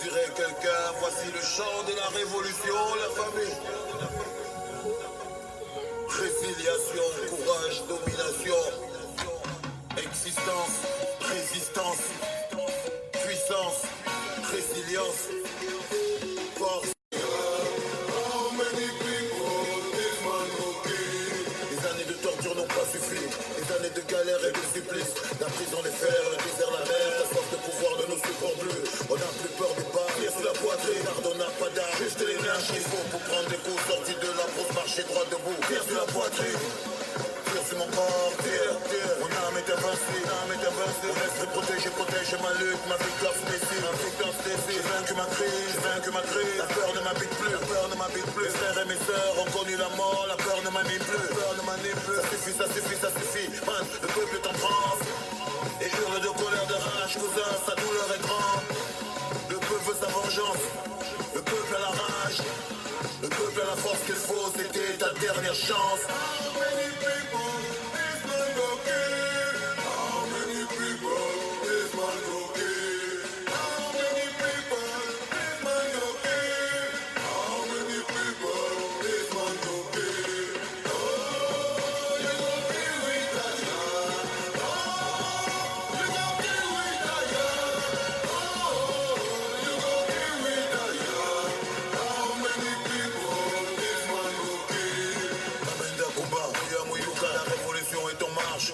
dirait quelqu'un, voici le chant de la révolution, la famille. Résiliation, courage, domination, existence, résistance, puissance, résilience, force. Les années de torture n'ont pas suffi, les années de galère et de supplice, la prison, les fers, le désert, la mer, la force de pouvoir de nos secours bleus. On n'a plus peur des balles, pièce la poitrine, car on n'a pas d'armes, juste l'énergie, il faut pour prendre des coups, sortis de la brousse, marcher droit debout, pièce la poitrine. Sur mon corps, mon âme est invincible, mon esprit protège ma lutte, ma victoire spéciale, j'ai vaincu ma crise, la peur ne m'habite plus, mes frères et mes sœurs ont connu la mort, la peur ne m'anime plus, ça suffit, man, le peuple est en transe, et hurle de colère, de rage, cousin, sa douleur est grande, le peuple veut sa vengeance, le peuple a la rage, le peuple a la force qu'il faut, c'était ta dernière chance.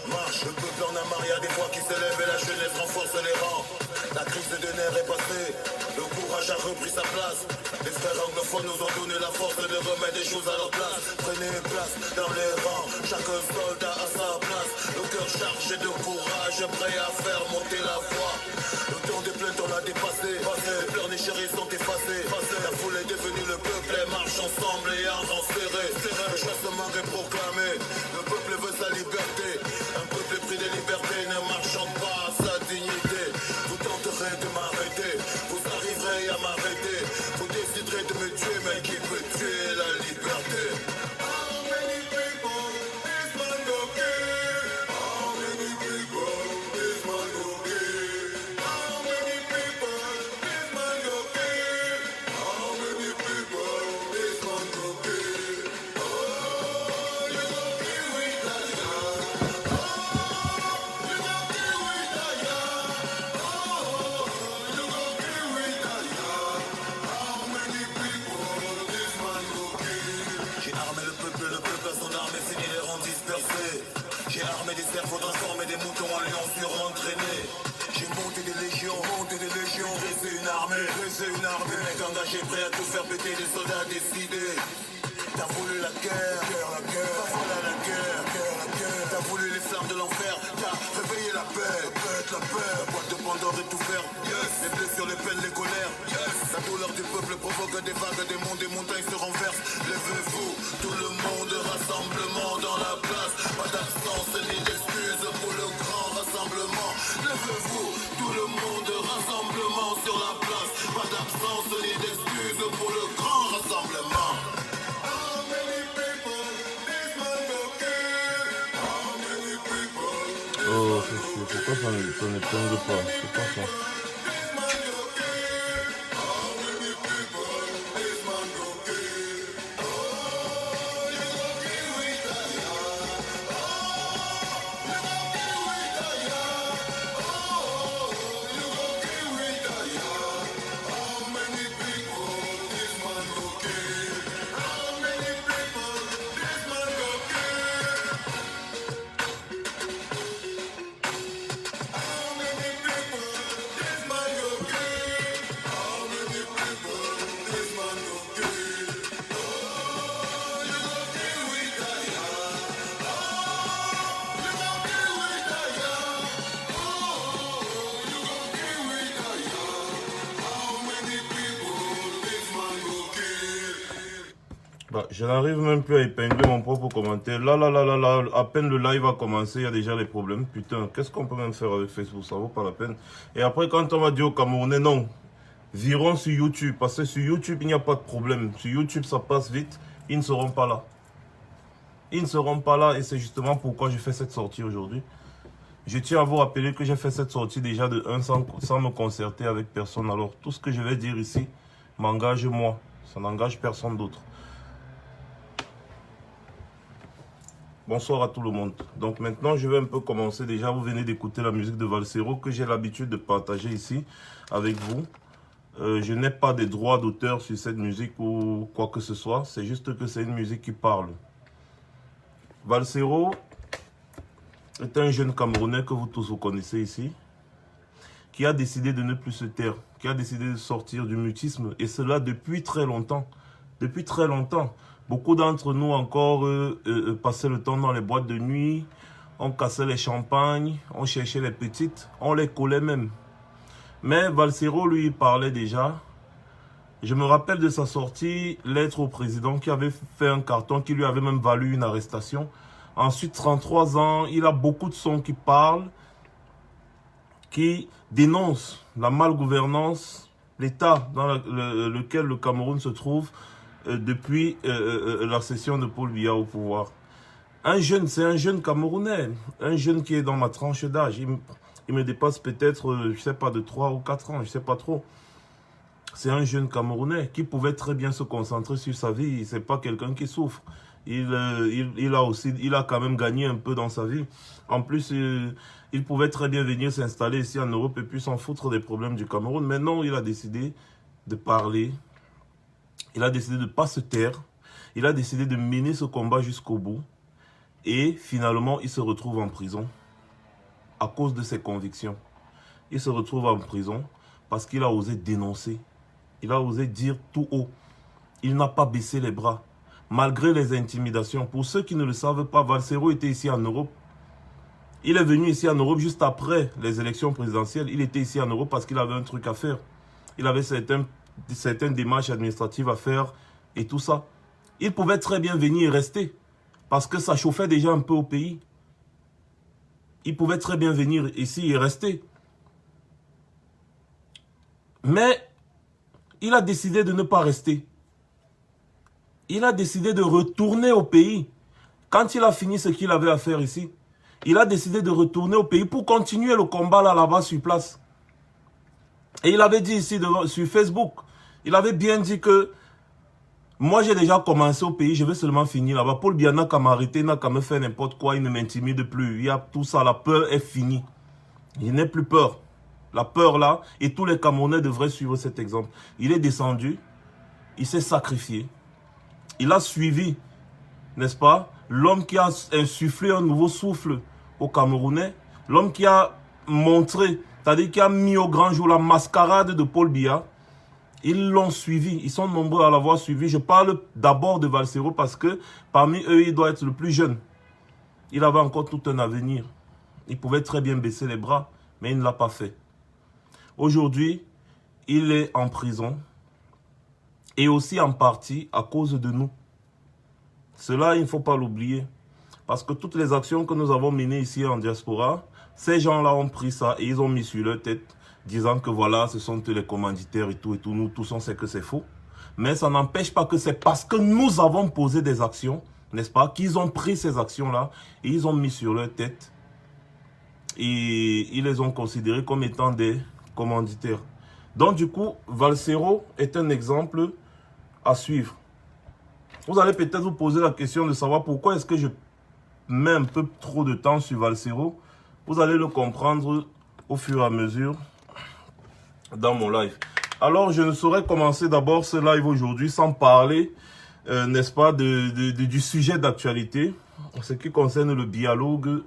Marche, le peuple en a marre, y'a des voix qui s'élèvent et la jeunesse renforce les rangs. La crise de nerfs est passée, le courage a repris sa place. Les frères anglophones nous ont donné la force de remettre des choses à leur place. Prenez place dans les rangs, chaque soldat a sa place. Le cœur chargé de courage, prêt à faire monter la voix. Le temps des plaintes on l'a dépassé, les pleurs des chéris sont effacés. La foule est devenue le peuple et marche ensemble et en rang serré. Le chassement est proclamé, le peuple veut sa liberté. Un peuple pris de liberté ne marchant pas à sa dignité. Vous tenterez de m'arrêter, vous arriverez à m'arrêter. Vous déciderez de me tuer, mais qui peut tuer la liberté? J'ai armé des cerfs, transformé des moutons en lions surentraînés. J'ai monté des légions, dressé une armée. Le mec engagé, prêt à tout faire péter, des soldats décidés. T'as voulu la guerre, voilà la guerre. T'as voulu les flammes de l'enfer, t'as réveillé la paix. La boîte de Pandore est ouverte, les blessures, les peines, les colères. La douleur du peuple provoque des vagues, des monts, des montagnes se renversent. Levez-vous, tout le monde, rassemblement dans la place. Pas d'absence ni d'excuses pour le grand rassemblement. Levez-vous, tout le monde, rassemblement sur la place. Pas d'absence ni d'excuses pour le grand rassemblement. Oh, pourquoi ça n'épingle pas? C'est pas ça. Bah, je n'arrive même plus à épingler mon propre commentaire. Là, à peine le live a commencé, il y a déjà des problèmes. Putain, qu'est-ce qu'on peut même faire avec Facebook? Ça vaut pas la peine. Et après, quand on va dire aux Camerounais, non, virons sur YouTube. Parce que sur YouTube, il n'y a pas de problème. Sur YouTube, ça passe vite. Ils ne seront pas là. Ils ne seront pas là et c'est justement pourquoi j'ai fait cette sortie aujourd'hui. Je tiens à vous rappeler que j'ai fait cette sortie déjà de 1 sans me concerter avec personne. Alors, tout ce que je vais dire ici m'engage moi. Ça n'engage personne d'autre. Bonsoir à tout le monde. Donc maintenant, je vais un peu commencer. Déjà, vous venez d'écouter la musique de Valsero que j'ai l'habitude de partager ici avec vous. Je n'ai pas de droit d'auteur sur cette musique ou quoi que ce soit. C'est juste que c'est une musique qui parle. Valsero est un jeune Camerounais que vous tous vous connaissez ici, qui a décidé de ne plus se taire, qui a décidé de sortir du mutisme, et cela depuis très longtemps. Depuis très longtemps. Beaucoup d'entre nous encore passaient le temps dans les boîtes de nuit, on cassait les champagnes, on cherchait les petites, on les collait même. Mais Valsero, lui, parlait déjà. Je me rappelle de sa sortie, lettre au président, qui avait fait un carton qui lui avait même valu une arrestation. Ensuite, 33 ans, il a beaucoup de sons qui parlent, qui dénoncent la malgouvernance, l'état dans lequel le Cameroun se trouve depuis la cession de Paul Biya au pouvoir. Un jeune, c'est un jeune Camerounais, un jeune qui est dans ma tranche d'âge. Il me dépasse peut-être, je ne sais pas, de 3 ou 4 ans, je ne sais pas trop. C'est un jeune Camerounais qui pouvait très bien se concentrer sur sa vie. Ce n'est pas quelqu'un qui souffre. Il a quand même gagné un peu dans sa vie. En plus, il pouvait très bien venir s'installer ici en Europe et puis s'en foutre des problèmes du Cameroun. Mais non, il a décidé de parler. Il a décidé de ne pas se taire. Il a décidé de mener ce combat jusqu'au bout. Et finalement, il se retrouve en prison à cause de ses convictions. Il se retrouve en prison parce qu'il a osé dénoncer. Il a osé dire tout haut. Il n'a pas baissé les bras. Malgré les intimidations. Pour ceux qui ne le savent pas, Valsero était ici en Europe. Il est venu ici en Europe juste après les élections présidentielles. Il était ici en Europe parce qu'il avait un truc à faire. Il avait certaines démarches administratives à faire et tout ça. Il pouvait très bien venir et rester parce que ça chauffait déjà un peu au pays. Il pouvait très bien venir ici et rester. Mais il a décidé de ne pas rester. Il a décidé de retourner au pays. Quand il a fini ce qu'il avait à faire ici, il a décidé de retourner au pays pour continuer le combat là-bas sur place. Et il avait dit ici sur Facebook, il avait bien dit que moi j'ai déjà commencé au pays, je vais seulement finir là-bas. Paul Biya n'a qu'à m'arrêter, n'a qu'à me faire n'importe quoi, il ne m'intimide plus. Il y a tout ça, la peur est finie. Il n'est plus peur. La peur là, et tous les Camerounais devraient suivre cet exemple. Il est descendu, il s'est sacrifié. Il a suivi, n'est-ce pas, l'homme qui a insufflé un nouveau souffle aux Camerounais. L'homme qui a montré, c'est-à-dire qui a mis au grand jour la mascarade de Paul Biya. Ils l'ont suivi, ils sont nombreux à l'avoir suivi. Je parle d'abord de Valsero parce que parmi eux, il doit être le plus jeune. Il avait encore tout un avenir. Il pouvait très bien baisser les bras, mais il ne l'a pas fait. Aujourd'hui, il est en prison et aussi en partie à cause de nous. Cela, il ne faut pas l'oublier. Parce que toutes les actions que nous avons menées ici en diaspora, ces gens-là ont pris ça et ils ont mis sur leur tête, disant que voilà, ce sont les commanditaires et tout, nous tous on sait que c'est faux. Mais ça n'empêche pas que c'est parce que nous avons posé des actions, n'est-ce pas, qu'ils ont pris ces actions-là et ils ont mis sur leur tête et ils les ont considérés comme étant des commanditaires. Donc du coup, Valsero est un exemple à suivre. Vous allez peut-être vous poser la question de savoir pourquoi est-ce que je mets un peu trop de temps sur Valsero. Vous allez le comprendre au fur et à mesure dans mon live. Alors, je ne saurais commencer d'abord ce live aujourd'hui sans parler, n'est-ce pas, du sujet d'actualité, ce qui concerne le dialogue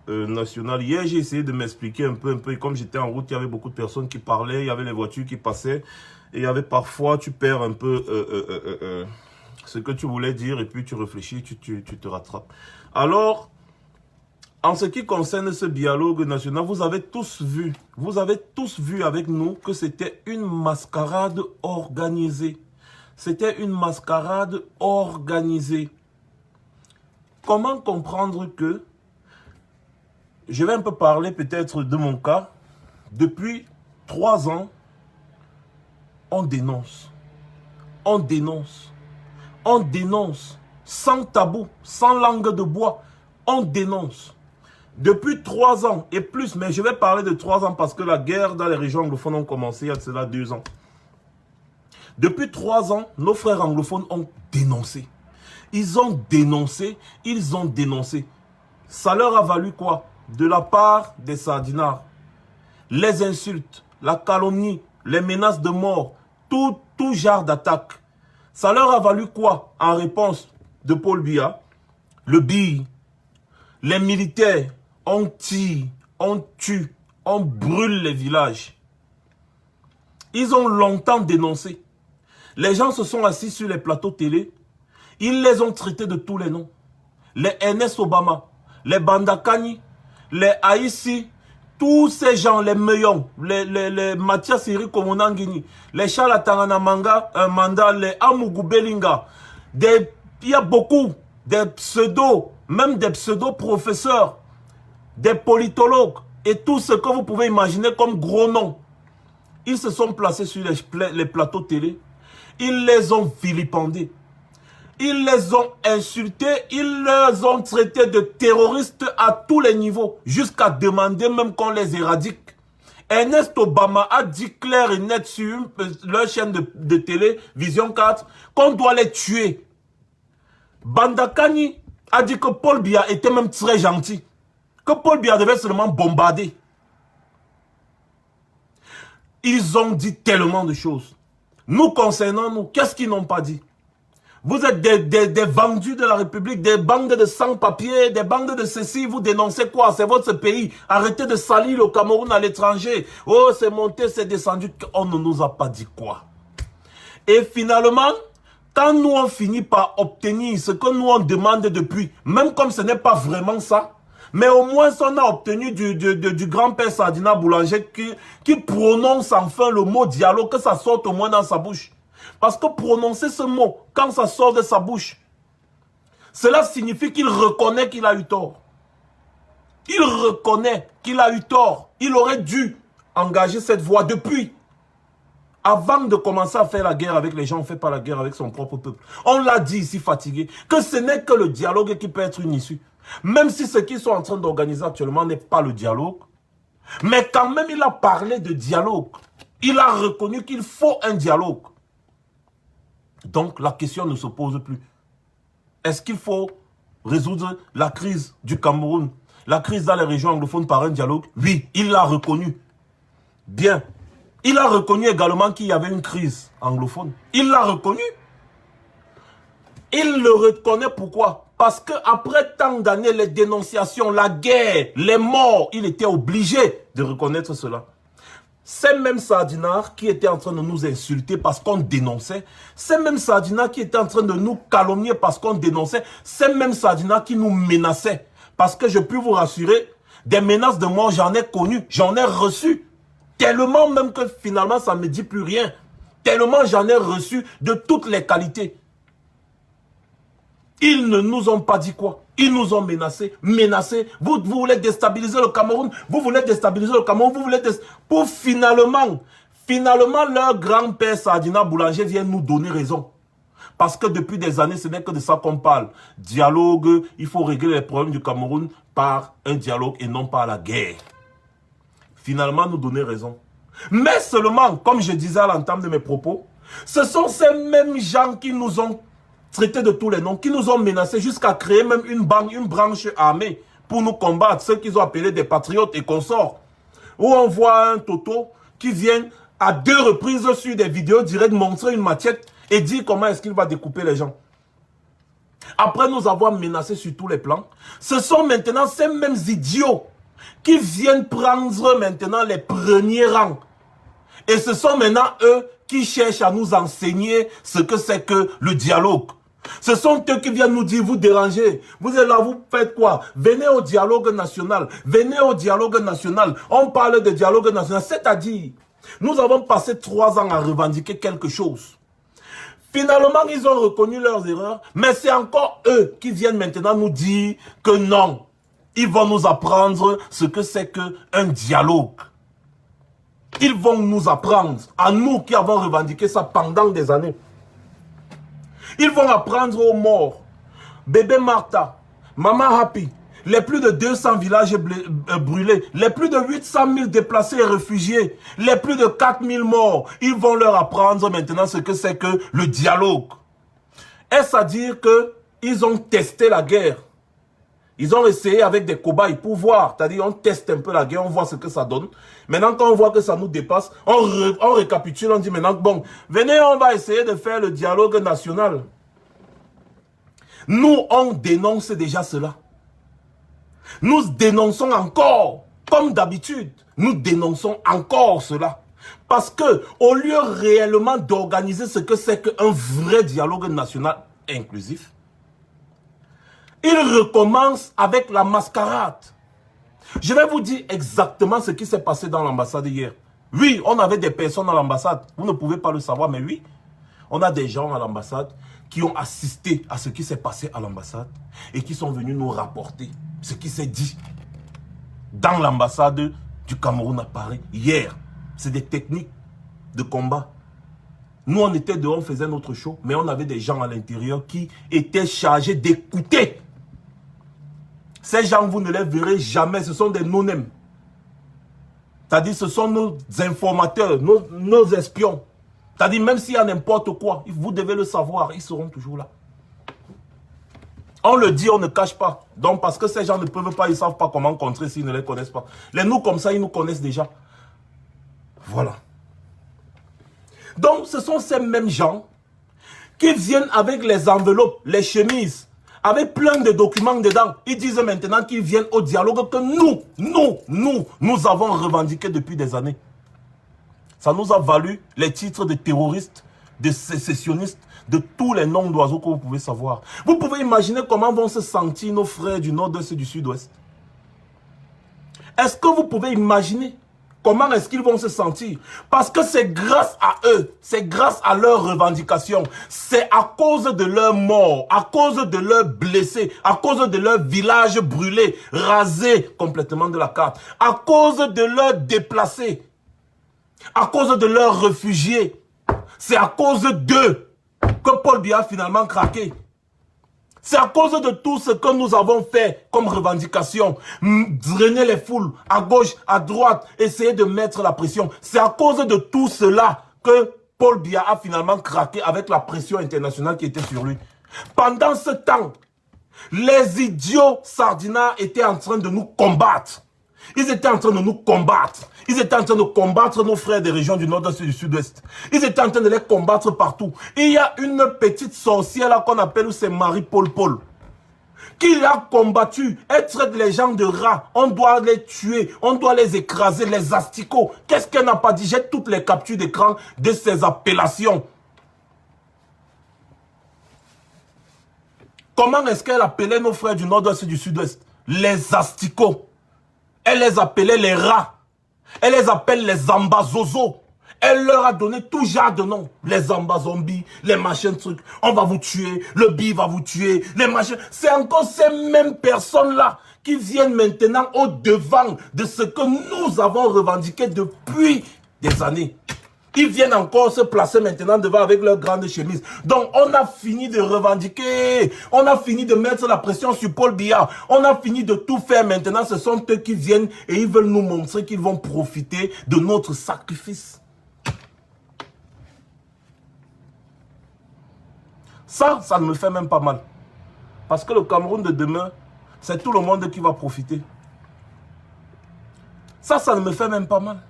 national. Hier, j'ai essayé de m'expliquer un peu, et comme j'étais en route, il y avait beaucoup de personnes qui parlaient, il y avait les voitures qui passaient, et il y avait parfois, tu perds un peu ce que tu voulais dire, et puis tu réfléchis, tu te rattrapes. Alors, en ce qui concerne ce dialogue national, vous avez tous vu avec nous que c'était une mascarade organisée. C'était une mascarade organisée. Comment comprendre que, je vais un peu parler peut-être de mon cas, depuis 3 ans, on dénonce, sans tabou, sans langue de bois, on dénonce. Depuis 3 ans et plus, mais je vais parler de 3 ans parce que la guerre dans les régions anglophones a commencé il y a de cela 2 ans. Depuis 3 ans, nos frères anglophones ont dénoncé. Ils ont dénoncé, ils ont dénoncé. Ça leur a valu quoi? De la part des sardinards, les insultes, la calomnie, les menaces de mort, tout genre d'attaque. Ça leur a valu quoi en réponse de Paul Biya? Le BI, les militaires, on tire, on tue, on brûle les villages. Ils ont longtemps dénoncé. Les gens se sont assis sur les plateaux télé. Ils les ont traités de tous les noms. Les Ernest Obama, les Bandakani, les Haïti, tous ces gens, les Meillons, les Mathias Iri Komonangini, les Charles Tanganamanga, Manda, les Amougou Belinga. Il y a beaucoup, des pseudos, même des pseudo-professeurs, des politologues et tout ce que vous pouvez imaginer comme gros noms. Ils se sont placés sur les plateaux télé. Ils les ont vilipendés. Ils les ont insultés. Ils les ont traités de terroristes à tous les niveaux. Jusqu'à demander même qu'on les éradique. Ernest Obama a dit clair et net sur leur chaîne de télé, Vision 4, qu'on doit les tuer. Bandakani a dit que Paul Biya était même très gentil. Que Paul Biya devait seulement bombarder. Ils ont dit tellement de choses. Nous concernant nous, qu'est-ce qu'ils n'ont pas dit? Vous êtes des vendus de la République, des bandes de sans-papiers, des bandes de ceci, vous dénoncez quoi? C'est votre pays. Arrêtez de salir le Cameroun à l'étranger. Oh, c'est monté, c'est descendu. On ne nous a pas dit quoi. Et finalement, quand nous on finit par obtenir ce que nous on demande depuis, même comme ce n'est pas vraiment ça, mais au moins on a obtenu du grand-père Sardina Boulanger qui prononce enfin le mot dialogue, que ça sorte au moins dans sa bouche. Parce que prononcer ce mot, quand ça sort de sa bouche, cela signifie qu'il reconnaît qu'il a eu tort. Il reconnaît qu'il a eu tort. Il aurait dû engager cette voie depuis. Avant de commencer à faire la guerre avec les gens, on ne fait pas la guerre avec son propre peuple. On l'a dit ici fatigué, que ce n'est que le dialogue qui peut être une issue. Même si ce qu'ils sont en train d'organiser actuellement n'est pas le dialogue. Mais quand même, il a parlé de dialogue. Il a reconnu qu'il faut un dialogue. Donc, la question ne se pose plus. Est-ce qu'il faut résoudre la crise du Cameroun, la crise dans les régions anglophones par un dialogue? Oui, il l'a reconnu. Bien. Il a reconnu également qu'il y avait une crise anglophone. Il l'a reconnu. Il le reconnaît pourquoi? Parce qu'après tant d'années, les dénonciations, la guerre, les morts, il était obligé de reconnaître cela. Ces mêmes sardinards qui étaient en train de nous insulter parce qu'on dénonçait, ces mêmes sardinards qui étaient en train de nous calomnier parce qu'on dénonçait, ces mêmes sardinards qui nous menaçaient. Parce que je peux vous rassurer, des menaces de mort, j'en ai connu, j'en ai reçu. Tellement même que finalement, ça ne me dit plus rien. Tellement j'en ai reçu de toutes les qualités. Ils ne nous ont pas dit quoi? Ils nous ont menacés. Vous voulez déstabiliser le Cameroun. Vous voulez déstabiliser le Cameroun. Vous voulez pour finalement, leur grand-père Sardina Boulanger vient nous donner raison. Parce que depuis des années, ce n'est que de ça qu'on parle. Dialogue, il faut régler les problèmes du Cameroun par un dialogue et non par la guerre. Finalement, nous donner raison. Mais seulement, comme je disais à l'entame de mes propos, ce sont ces mêmes gens qui nous ont traités de tous les noms, qui nous ont menacés jusqu'à créer même une branche armée pour nous combattre, ceux qu'ils ont appelés des patriotes et consorts. Où on voit un Toto qui vient à 2 reprises sur des vidéos directes montrer une machette et dire comment est-ce qu'il va découper les gens. Après nous avoir menacés sur tous les plans, ce sont maintenant ces mêmes idiots qui viennent prendre maintenant les premiers rangs. Et ce sont maintenant eux qui cherchent à nous enseigner ce que c'est que le dialogue. Ce sont eux qui viennent nous dire, vous dérangez. Vous êtes là, vous faites quoi? Venez au dialogue national. Venez au dialogue national. On parle de dialogue national. C'est-à-dire, nous avons passé 3 ans à revendiquer quelque chose. Finalement, ils ont reconnu leurs erreurs. Mais c'est encore eux qui viennent maintenant nous dire que non. Ils vont nous apprendre ce que c'est qu'un dialogue. Ils vont nous apprendre, à nous qui avons revendiqué ça pendant des années. Ils vont apprendre aux morts, bébé Martha, maman Happy, les plus de 200 villages brûlés, les plus de 800 000 déplacés et réfugiés, les plus de 4 000 morts. Ils vont leur apprendre maintenant ce que c'est que le dialogue. Est-ce à dire qu'ils ont testé la guerre? Ils ont essayé avec des cobayes pour voir. C'est-à-dire, on teste un peu la guerre, on voit ce que ça donne. Maintenant, quand on voit que ça nous dépasse, on récapitule, on dit maintenant, bon, venez, on va essayer de faire le dialogue national. Nous, on dénonce déjà cela. Nous dénonçons encore, comme d'habitude, nous dénonçons encore cela. Parce que, au lieu réellement d'organiser ce que c'est qu'un vrai dialogue national inclusif, il recommence avec la mascarade. Je vais vous dire exactement ce qui s'est passé dans l'ambassade hier. Oui, on avait des personnes à l'ambassade. Vous ne pouvez pas le savoir, mais oui. On a des gens à l'ambassade qui ont assisté à ce qui s'est passé à l'ambassade et qui sont venus nous rapporter ce qui s'est dit dans l'ambassade du Cameroun à Paris hier. C'est des techniques de combat. Nous, on était dehors, on faisait notre show, mais on avait des gens à l'intérieur qui étaient chargés d'écouter. Ces gens, vous ne les verrez jamais, ce sont des non-nèmes. C'est-à-dire, ce sont nos informateurs, nos espions. C'est-à-dire, même s'il y a n'importe quoi, vous devez le savoir, ils seront toujours là. On le dit, on ne cache pas. Donc, parce que ces gens ne peuvent pas, ils ne savent pas comment contrer s'ils ne les connaissent pas. Les nous comme ça, ils nous connaissent déjà. Voilà. Donc, ce sont ces mêmes gens qui viennent avec les enveloppes, les chemises, avec plein de documents dedans. Ils disent maintenant qu'ils viennent au dialogue que nous avons revendiqué depuis des années. Ça nous a valu les titres de terroristes, de sécessionnistes, de tous les noms d'oiseaux que vous pouvez savoir. Vous pouvez imaginer comment vont se sentir nos frères du nord-est et du sud-ouest. Est-ce que vous pouvez imaginer comment est-ce qu'ils vont se sentir? Parce que c'est grâce à eux, c'est grâce à leurs revendications, c'est à cause de leurs morts, à cause de leurs blessés, à cause de leurs villages brûlés, rasés complètement de la carte, à cause de leurs déplacés, à cause de leurs réfugiés. C'est à cause d'eux que Paul Biya a finalement craqué. C'est à cause de tout ce que nous avons fait comme revendication. Drainer les foules à gauche, à droite, essayer de mettre la pression. C'est à cause de tout cela que Paul Biya a finalement craqué avec la pression internationale qui était sur lui. Pendant ce temps, les idiots sardinards étaient en train de nous combattre. Ils étaient en train de nous combattre. Ils étaient en train de combattre nos frères des régions du nord-est et du sud-ouest. Ils étaient en train de les combattre partout. Il y a une petite sorcière là qu'on appelle, c'est Marie-Paul, qui a combattu. Elle traite les gens de rats. On doit les tuer. On doit les écraser, les asticots. Qu'est-ce qu'elle n'a pas dit? J'ai toutes les captures d'écran de ces appellations. Comment est-ce qu'elle appelait nos frères du nord-est et du sud-ouest? Les asticots. Elle les appelait les rats. Elle les appelle les ambazozos. Elle leur a donné tout genre de noms. Les ambazombies, les machins trucs. On va vous tuer, le bi va vous tuer, les machins. C'est encore ces mêmes personnes-là qui viennent maintenant au devant de ce que nous avons revendiqué depuis des années. Ils viennent encore se placer maintenant devant avec leurs grandes chemises. Donc, on a fini de revendiquer. On a fini de mettre la pression sur Paul Biya. On a fini de tout faire maintenant. Ce sont eux qui viennent et ils veulent nous montrer qu'ils vont profiter de notre sacrifice. Ça ne me fait même pas mal. Parce que le Cameroun de demain, c'est tout le monde qui va profiter. Ça ne me fait même pas mal.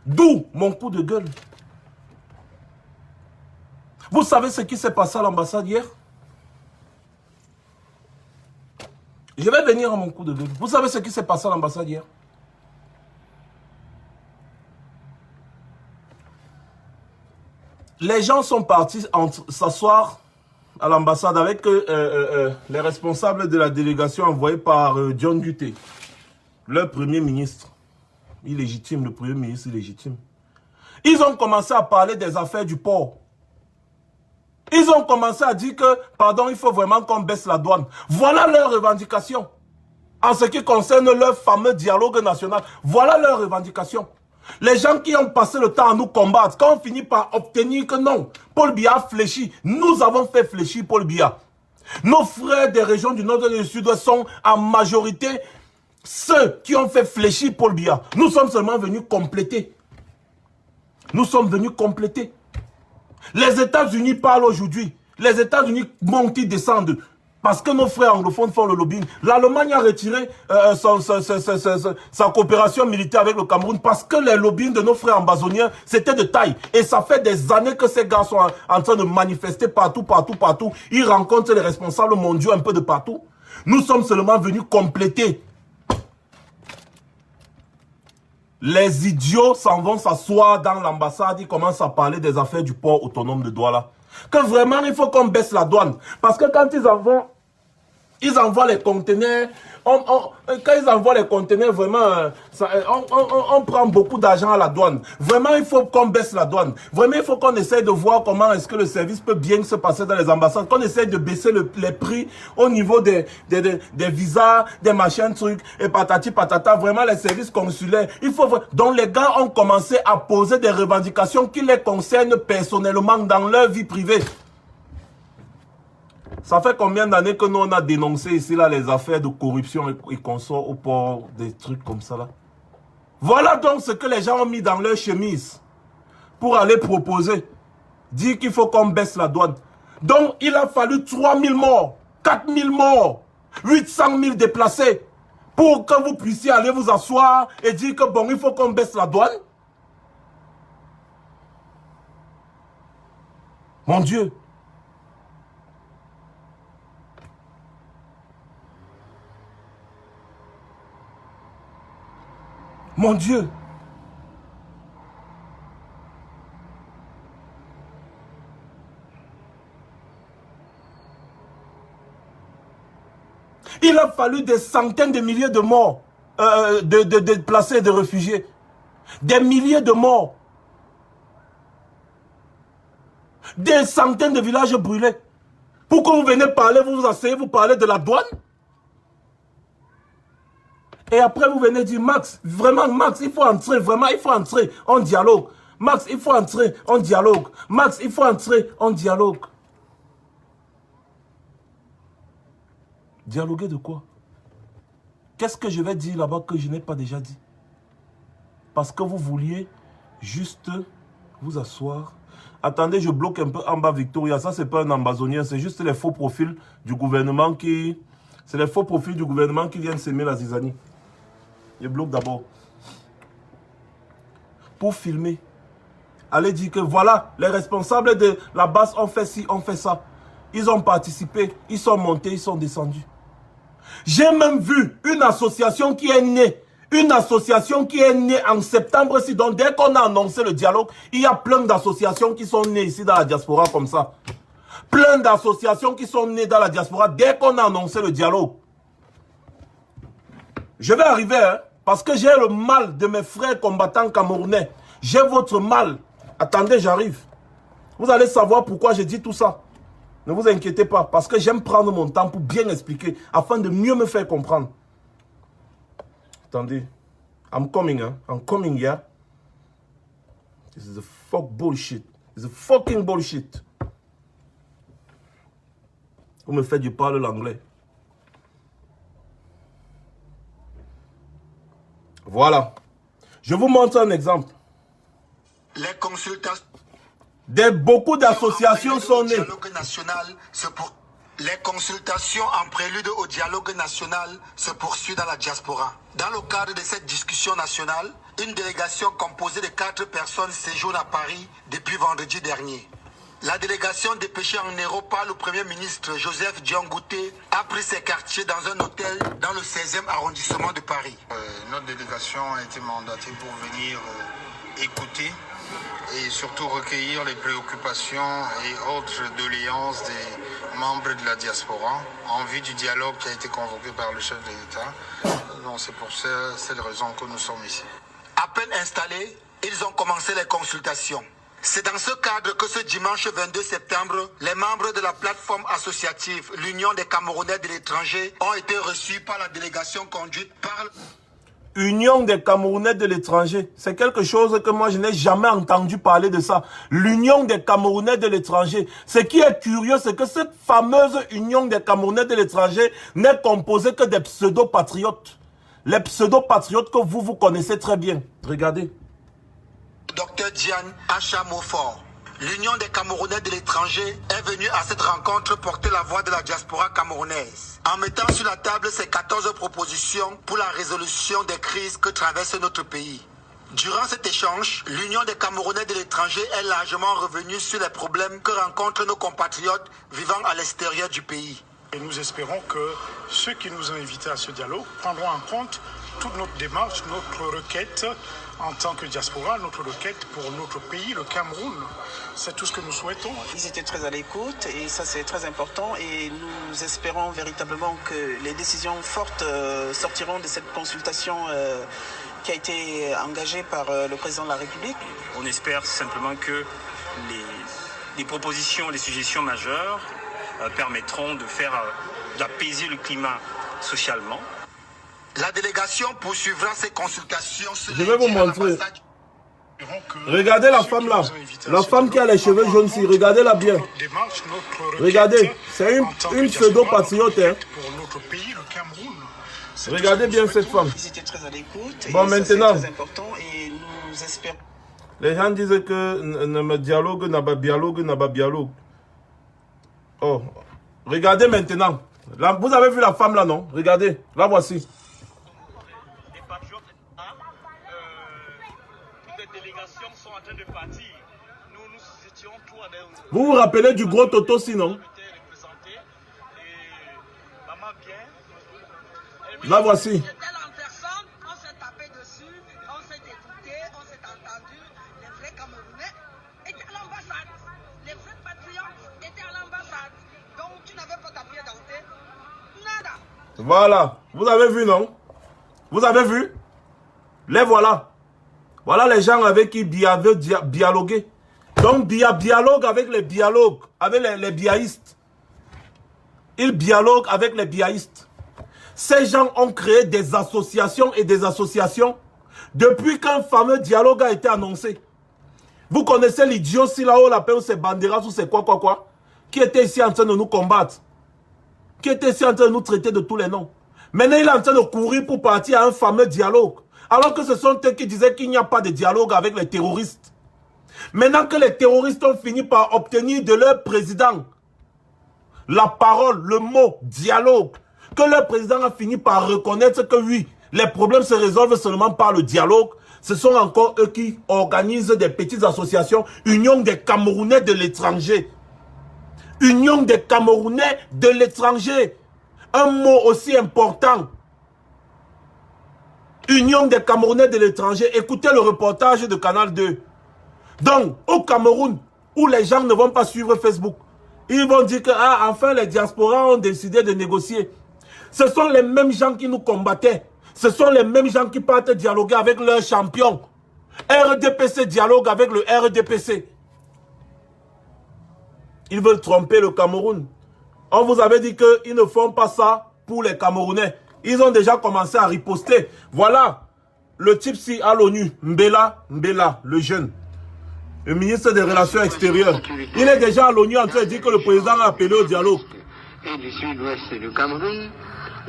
D'où mon coup de gueule. Vous savez ce qui s'est passé à l'ambassade hier? Je vais venir à mon coup de gueule. Vous savez ce qui s'est passé à l'ambassade hier? Les gens sont partis s'asseoir à l'ambassade avec les responsables de la délégation envoyée par John Guté, leur premier ministre. Illégitime, le premier ministre illégitime. Ils ont commencé à parler des affaires du port. Ils ont commencé à dire que, pardon, il faut vraiment qu'on baisse la douane. Voilà leur revendication. En ce qui concerne leur fameux dialogue national, voilà leur revendication. Les gens qui ont passé le temps à nous combattre, quand on finit par obtenir que non, Paul Biya a fléchi, nous avons fait fléchir Paul Biya. Nos frères des régions du nord et du sud sont en majorité ceux qui ont fait fléchir Paul Biya. Nous sommes seulement venus compléter. Nous sommes venus compléter. Les États-Unis parlent aujourd'hui. Les États-Unis montent, ils descendent. Parce que nos frères anglophones font le lobbying. L'Allemagne a retiré sa coopération militaire avec le Cameroun parce que les lobbying de nos frères ambazoniens, c'était de taille. Et ça fait des années que ces gars sont en train de manifester partout. Ils rencontrent les responsables mondiaux un peu de partout. Nous sommes seulement venus compléter. Les idiots s'en vont s'asseoir dans l'ambassade, ils commencent à parler des affaires du port autonome de Douala. Que vraiment, il faut qu'on baisse la douane. Parce que quand ils envoient les conteneurs, quand ils envoient les conteneurs, vraiment, on prend beaucoup d'argent à la douane. Vraiment, il faut qu'on baisse la douane. Vraiment, il faut qu'on essaye de voir comment est-ce que le service peut bien se passer dans les ambassades. Qu'on essaye de baisser les prix au niveau des visas, des machins, trucs, et patati patata. Vraiment, les services consulaires. Donc, les gars ont commencé à poser des revendications qui les concernent personnellement dans leur vie privée. Ça fait combien d'années que nous on a dénoncé ici là les affaires de corruption et qu'on sort au port, des trucs comme ça là. Voilà donc ce que les gens ont mis dans leur chemise pour aller proposer. Dire qu'il faut qu'on baisse la douane. Donc il a fallu 3000 morts, 4000 morts, 800 000 déplacés pour que vous puissiez aller vous asseoir et dire que bon, il faut qu'on baisse la douane. Mon Dieu. Mon Dieu. Il a fallu des centaines de milliers de morts, de déplacés et de réfugiés. Des milliers de morts. Des centaines de villages brûlés. Pour que vous venez parler, vous vous asseyez, vous parlez de la douane. Et après, vous venez dire, Max, vraiment, Max, il faut entrer, vraiment, il faut entrer en dialogue. Max, il faut entrer en dialogue. Max, il faut entrer en dialogue. Dialoguer de quoi? Qu'est-ce que je vais dire là-bas que je n'ai pas déjà dit? Parce que vous vouliez juste vous asseoir. Attendez, je bloque un peu en bas Victoria. Ça, c'est pas un ambazonien, c'est juste les faux profils du gouvernement qui... C'est les faux profils du gouvernement qui viennent s'aimer la zizanie. Je bloque d'abord. Pour filmer. Allez dire que voilà, les responsables de la base ont fait ci, ont fait ça. Ils ont participé, ils sont montés, ils sont descendus. J'ai même vu une association qui est née. Une association qui est née en septembre-ci. Donc dès qu'on a annoncé le dialogue, il y a plein d'associations qui sont nées ici dans la diaspora comme ça. Plein d'associations qui sont nées dans la diaspora dès qu'on a annoncé le dialogue. Je vais arriver, hein, parce que j'ai le mal de mes frères combattants camerounais. J'ai votre mal. Attendez, j'arrive. Vous allez savoir pourquoi j'ai dit tout ça. Ne vous inquiétez pas, parce que j'aime prendre mon temps pour bien expliquer, afin de mieux me faire comprendre. Attendez. I'm coming, hein. I'm coming, yeah. This is a fuck bullshit. This is a fucking bullshit. Vous me faites du parler l'anglais. Voilà. Je vous montre un exemple. Les consultations. Beaucoup d'associations sont nées. Les consultations en prélude au dialogue national se poursuivent dans la diaspora. Dans le cadre de cette discussion nationale, une délégation composée de 4 personnes séjourne à Paris depuis vendredi dernier. La délégation dépêchée en héros par le Premier ministre Joseph Diongouté a pris ses quartiers dans un hôtel dans le 16e arrondissement de Paris. Notre délégation a été mandatée pour venir écouter et surtout recueillir les préoccupations et autres doléances des membres de la diaspora en vue du dialogue qui a été convoqué par le chef de l'État. Donc c'est pour cette raison que nous sommes ici. À peine installés, ils ont commencé les consultations. C'est dans ce cadre que ce dimanche 22 septembre, les membres de la plateforme associative l'Union des Camerounais de l'étranger ont été reçus par la délégation conduite par... Union des Camerounais de l'étranger. C'est quelque chose que moi, je n'ai jamais entendu parler de ça. L'Union des Camerounais de l'étranger. Ce qui est curieux, c'est que cette fameuse Union des Camerounais de l'étranger n'est composée que des pseudo-patriotes. Les pseudo-patriotes que vous connaissez très bien. Regardez. Docteur Diane Achamofort. L'Union des Camerounais de l'étranger est venue à cette rencontre porter la voix de la diaspora camerounaise, en mettant sur la table ses 14 propositions pour la résolution des crises que traverse notre pays. Durant cet échange, l'Union des Camerounais de l'étranger est largement revenue sur les problèmes que rencontrent nos compatriotes vivant à l'extérieur du pays. Et nous espérons que ceux qui nous ont invités à ce dialogue prendront en compte toute notre démarche, notre requête en tant que diaspora, notre requête pour notre pays, le Cameroun. C'est tout ce que nous souhaitons. Ils étaient très à l'écoute et ça c'est très important et nous espérons véritablement que les décisions fortes sortiront de cette consultation qui a été engagée par le président de la République. On espère simplement que les propositions, les suggestions majeures permettront d'apaiser le climat socialement. La délégation poursuivra ses consultations. Je vais vous montrer. Regardez la femme là. La femme qui a les cheveux jaunes ici. Regardez-la bien. Regardez. C'est une pseudo-patriote. Hein. Regardez bien cette femme. Bon, maintenant. Les gens disent que dialogue n'a pas dialogue. Oh. Regardez maintenant. Là, vous avez vu la femme là, non? Regardez. La voici. Vous vous rappelez du gros Toto sinon? La voici. On s'est tapé dessus, on s'est écouté, on s'est entendu. Les vrais Camerounais étaient à l'ambassade. Les vrais patriotes étaient à l'ambassade. Donc tu n'avais pas ta pied danser. Nada. Voilà. Vous avez vu, non? Vous avez vu? Les voilà. Voilà les gens avec qui Biya veut dialoguer. Donc Biya dialogue avec les dialogues, avec les biaïstes. Il dialogue avec les biaïstes. Ces gens ont créé des associations et des associations depuis qu'un fameux dialogue a été annoncé. Vous connaissez l'idiot si là-haut l'appelle c'est Banderas ou c'est quoi, qui était ici en train de nous combattre, qui était ici en train de nous traiter de tous les noms. Maintenant il est en train de courir pour partir à un fameux dialogue. Alors que ce sont eux qui disaient qu'il n'y a pas de dialogue avec les terroristes. Maintenant que les terroristes ont fini par obtenir de leur président la parole, le mot dialogue, que leur président a fini par reconnaître que oui, les problèmes se résolvent seulement par le dialogue, ce sont encore eux qui organisent des petites associations, Union des Camerounais de l'étranger. Union des Camerounais de l'étranger. Un mot aussi important. Union des Camerounais de l'étranger. Écoutez le reportage de Canal 2. Donc, au Cameroun, où les gens ne vont pas suivre Facebook, ils vont dire que, enfin, les diasporas ont décidé de négocier. Ce sont les mêmes gens qui nous combattaient. Ce sont les mêmes gens qui partent dialoguer avec leurs champions. RDPC dialogue avec le RDPC. Ils veulent tromper le Cameroun. On vous avait dit qu'ils ne font pas ça pour les Camerounais. Ils ont déjà commencé à riposter. Voilà le type ci à l'ONU, Mbela, le jeune. Le ministre des Relations extérieures. Il est déjà à l'ONU en train de dire que le président a appelé au dialogue. Et du sud-ouest du Cameroun,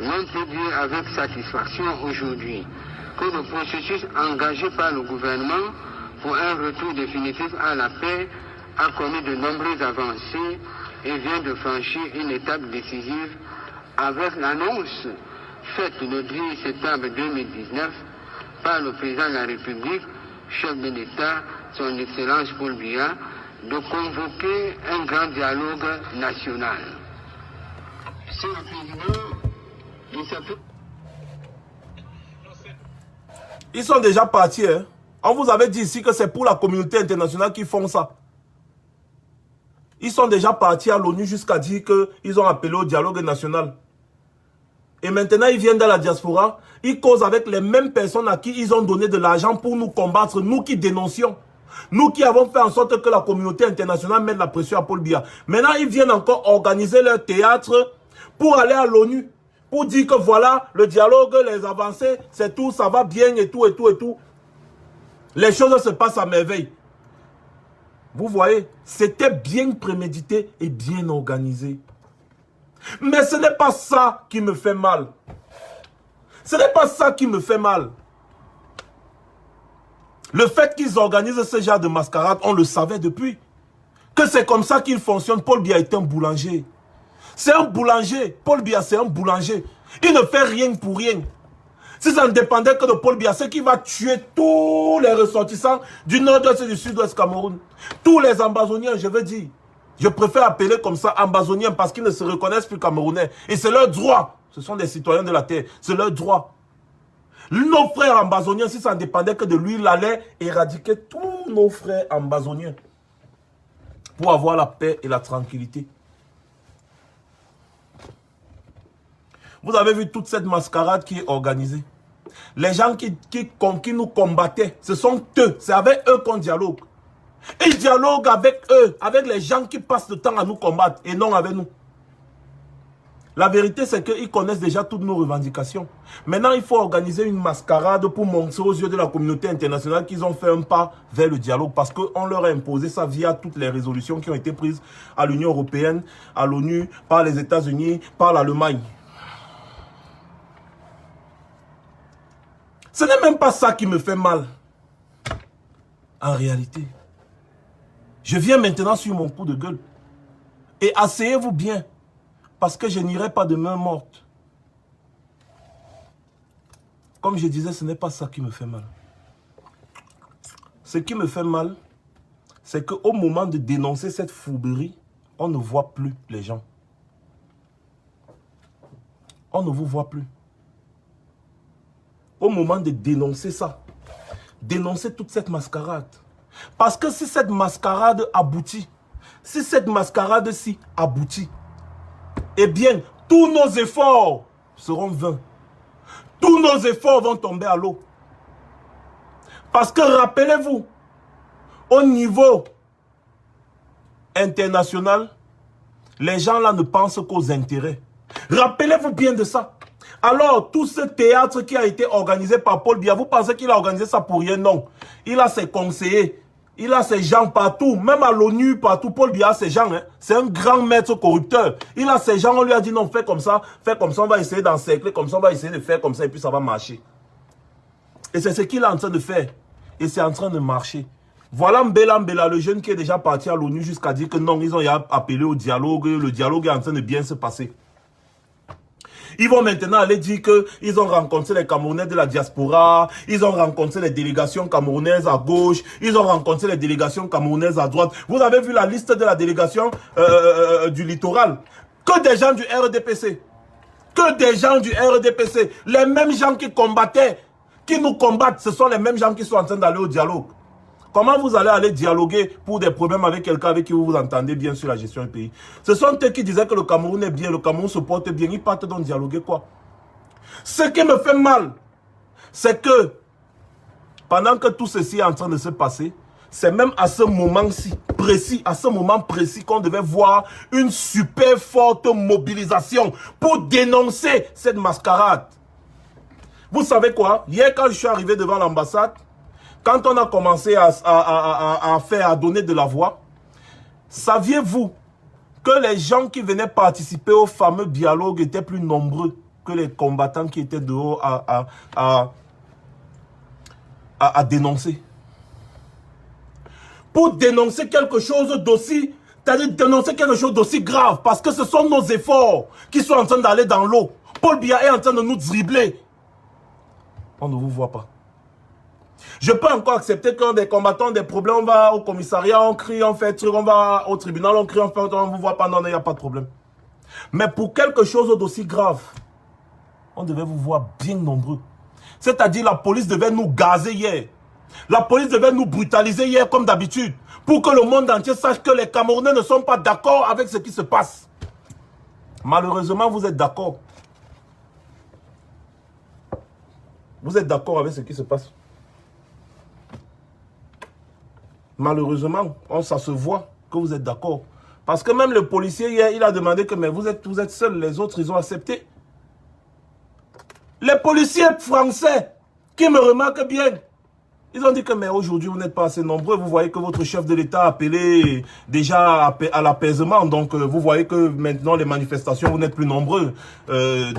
l'on peut dire avec satisfaction aujourd'hui que le processus engagé par le gouvernement pour un retour définitif à la paix a commis de nombreuses avancées et vient de franchir une étape décisive avec l'annonce faite le 10 septembre 2019 par le président de la République, chef de l'État, son Excellence Paul Biya, de convoquer un grand dialogue national. C'est le président, ils sont déjà partis. Hein? On vous avait dit ici que c'est pour la communauté internationale qu'ils font ça. Ils sont déjà partis à l'ONU jusqu'à dire qu'ils ont appelé au dialogue national. Et maintenant, ils viennent dans la diaspora. Ils causent avec les mêmes personnes à qui ils ont donné de l'argent pour nous combattre. Nous qui dénoncions. Nous qui avons fait en sorte que la communauté internationale mette la pression à Paul Biya. Maintenant, ils viennent encore organiser leur théâtre pour aller à l'ONU. pour dire que voilà, le dialogue, les avancées, c'est tout, ça va bien et tout, et tout, et tout. Les choses se passent à merveille. Vous voyez, c'était bien prémédité et bien organisé. Mais ce n'est pas ça qui me fait mal. Ce n'est pas ça qui me fait mal. Le fait qu'ils organisent ce genre de mascarade, on le savait depuis. Que c'est comme ça qu'il fonctionne. Paul Biya est un boulanger. C'est un boulanger. Paul Biya, c'est un boulanger. Il ne fait rien pour rien. Si ça ne dépendait que de Paul Biya, c'est qu'il va tuer tous les ressortissants du nord-ouest et du sud-ouest Cameroun. Tous les ambazoniens, je veux dire. Je préfère appeler comme ça ambazoniens parce qu'ils ne se reconnaissent plus camerounais. Et c'est leur droit. Ce sont des citoyens de la terre. C'est leur droit. Nos frères ambazoniens, si ça ne dépendait que de lui, il allait éradiquer tous nos frères ambazoniens pour avoir la paix et la tranquillité. Vous avez vu toute cette mascarade qui est organisée. Les gens qui nous combattaient, ce sont eux. C'est avec eux qu'on dialogue. Ils dialoguent avec eux, avec les gens qui passent le temps à nous combattre et non avec nous. La vérité, c'est qu'ils connaissent déjà toutes nos revendications. Maintenant, il faut organiser une mascarade pour montrer aux yeux de la communauté internationale qu'ils ont fait un pas vers le dialogue parce qu'on leur a imposé ça via toutes les résolutions qui ont été prises à l'Union européenne, à l'ONU, par les États-Unis, par l'Allemagne. Ce n'est même pas ça qui me fait mal. En réalité. Je viens maintenant sur mon coup de gueule. Et asseyez-vous bien. Parce que je n'irai pas de main morte. Comme je disais, ce n'est pas ça qui me fait mal. Ce qui me fait mal, c'est qu'au moment de dénoncer cette fourberie, on ne voit plus les gens. On ne vous voit plus. Au moment de dénoncer ça, dénoncer toute cette mascarade. Parce que si cette mascarade aboutit, si cette mascarade-ci aboutit, eh bien, tous nos efforts seront vains. Tous nos efforts vont tomber à l'eau. Parce que rappelez-vous, au niveau international, les gens là ne pensent qu'aux intérêts. Rappelez-vous bien de ça. Alors, tout ce théâtre qui a été organisé par Paul Biya, vous pensez qu'il a organisé ça pour rien? Non. Il a ses conseillers, il a ses gens partout, même à l'ONU, partout. Paul Biya a ses gens, hein. C'est un grand maître corrupteur. Il a ses gens, on lui a dit non, fais comme ça, on va essayer d'encercler, comme ça, on va essayer de faire comme ça, et puis ça va marcher. Et c'est ce qu'il est en train de faire. Et c'est en train de marcher. Voilà Mbela, le jeune qui est déjà parti à l'ONU jusqu'à dire que non, ils ont appelé au dialogue, le dialogue est en train de bien se passer. Ils vont maintenant aller dire qu'ils ont rencontré les Camerounais de la diaspora, ils ont rencontré les délégations camerounaises à gauche, ils ont rencontré les délégations camerounaises à droite. Vous avez vu la liste de la délégation du littoral. Que des gens du RDPC. Que des gens du RDPC. Les mêmes gens qui combattaient, qui nous combattent, ce sont les mêmes gens qui sont en train d'aller au dialogue. Comment vous allez aller dialoguer pour des problèmes avec quelqu'un avec qui vous vous entendez bien sur la gestion du pays? Ce sont eux qui disaient que le Cameroun est bien, le Cameroun se porte bien. Ils partent donc dialoguer quoi? Ce qui me fait mal, c'est que pendant que tout ceci est en train de se passer, c'est même à ce moment-ci précis, à ce moment précis qu'on devait voir une super forte mobilisation pour dénoncer cette mascarade. Vous savez quoi? Hier, quand je suis arrivé devant l'ambassade, quand on a commencé à donner de la voix, saviez-vous que les gens qui venaient participer au fameux dialogue étaient plus nombreux que les combattants qui étaient dehors à dénoncer? Pour dénoncer quelque chose d'aussi, c'est-à-dire dénoncer quelque chose d'aussi grave, parce que ce sont nos efforts qui sont en train d'aller dans l'eau. Paul Biya est en train de nous dribbler. On ne vous voit pas. Je peux encore accepter que des combattants ont des problèmes, on va au commissariat, on crie, on fait truc, on va au tribunal, on crie, on fait, on ne vous voit pas, non, il n'y a pas de problème. Mais pour quelque chose d'aussi grave, on devait vous voir bien nombreux. C'est-à-dire la police devait nous gazer hier. La police devait nous brutaliser hier comme d'habitude. Pour que le monde entier sache que les Camerounais ne sont pas d'accord avec ce qui se passe. Malheureusement, vous êtes d'accord. Vous êtes d'accord avec ce qui se passe. Malheureusement, ça se voit que vous êtes d'accord. Parce que même le policier hier, il a demandé que mais vous êtes seuls, les autres, ils ont accepté. Les policiers français qui me remarquent bien, ils ont dit que mais aujourd'hui vous n'êtes pas assez nombreux. Vous voyez que votre chef de l'État a appelé déjà à l'apaisement. Donc vous voyez que maintenant les manifestations, vous n'êtes plus nombreux. Je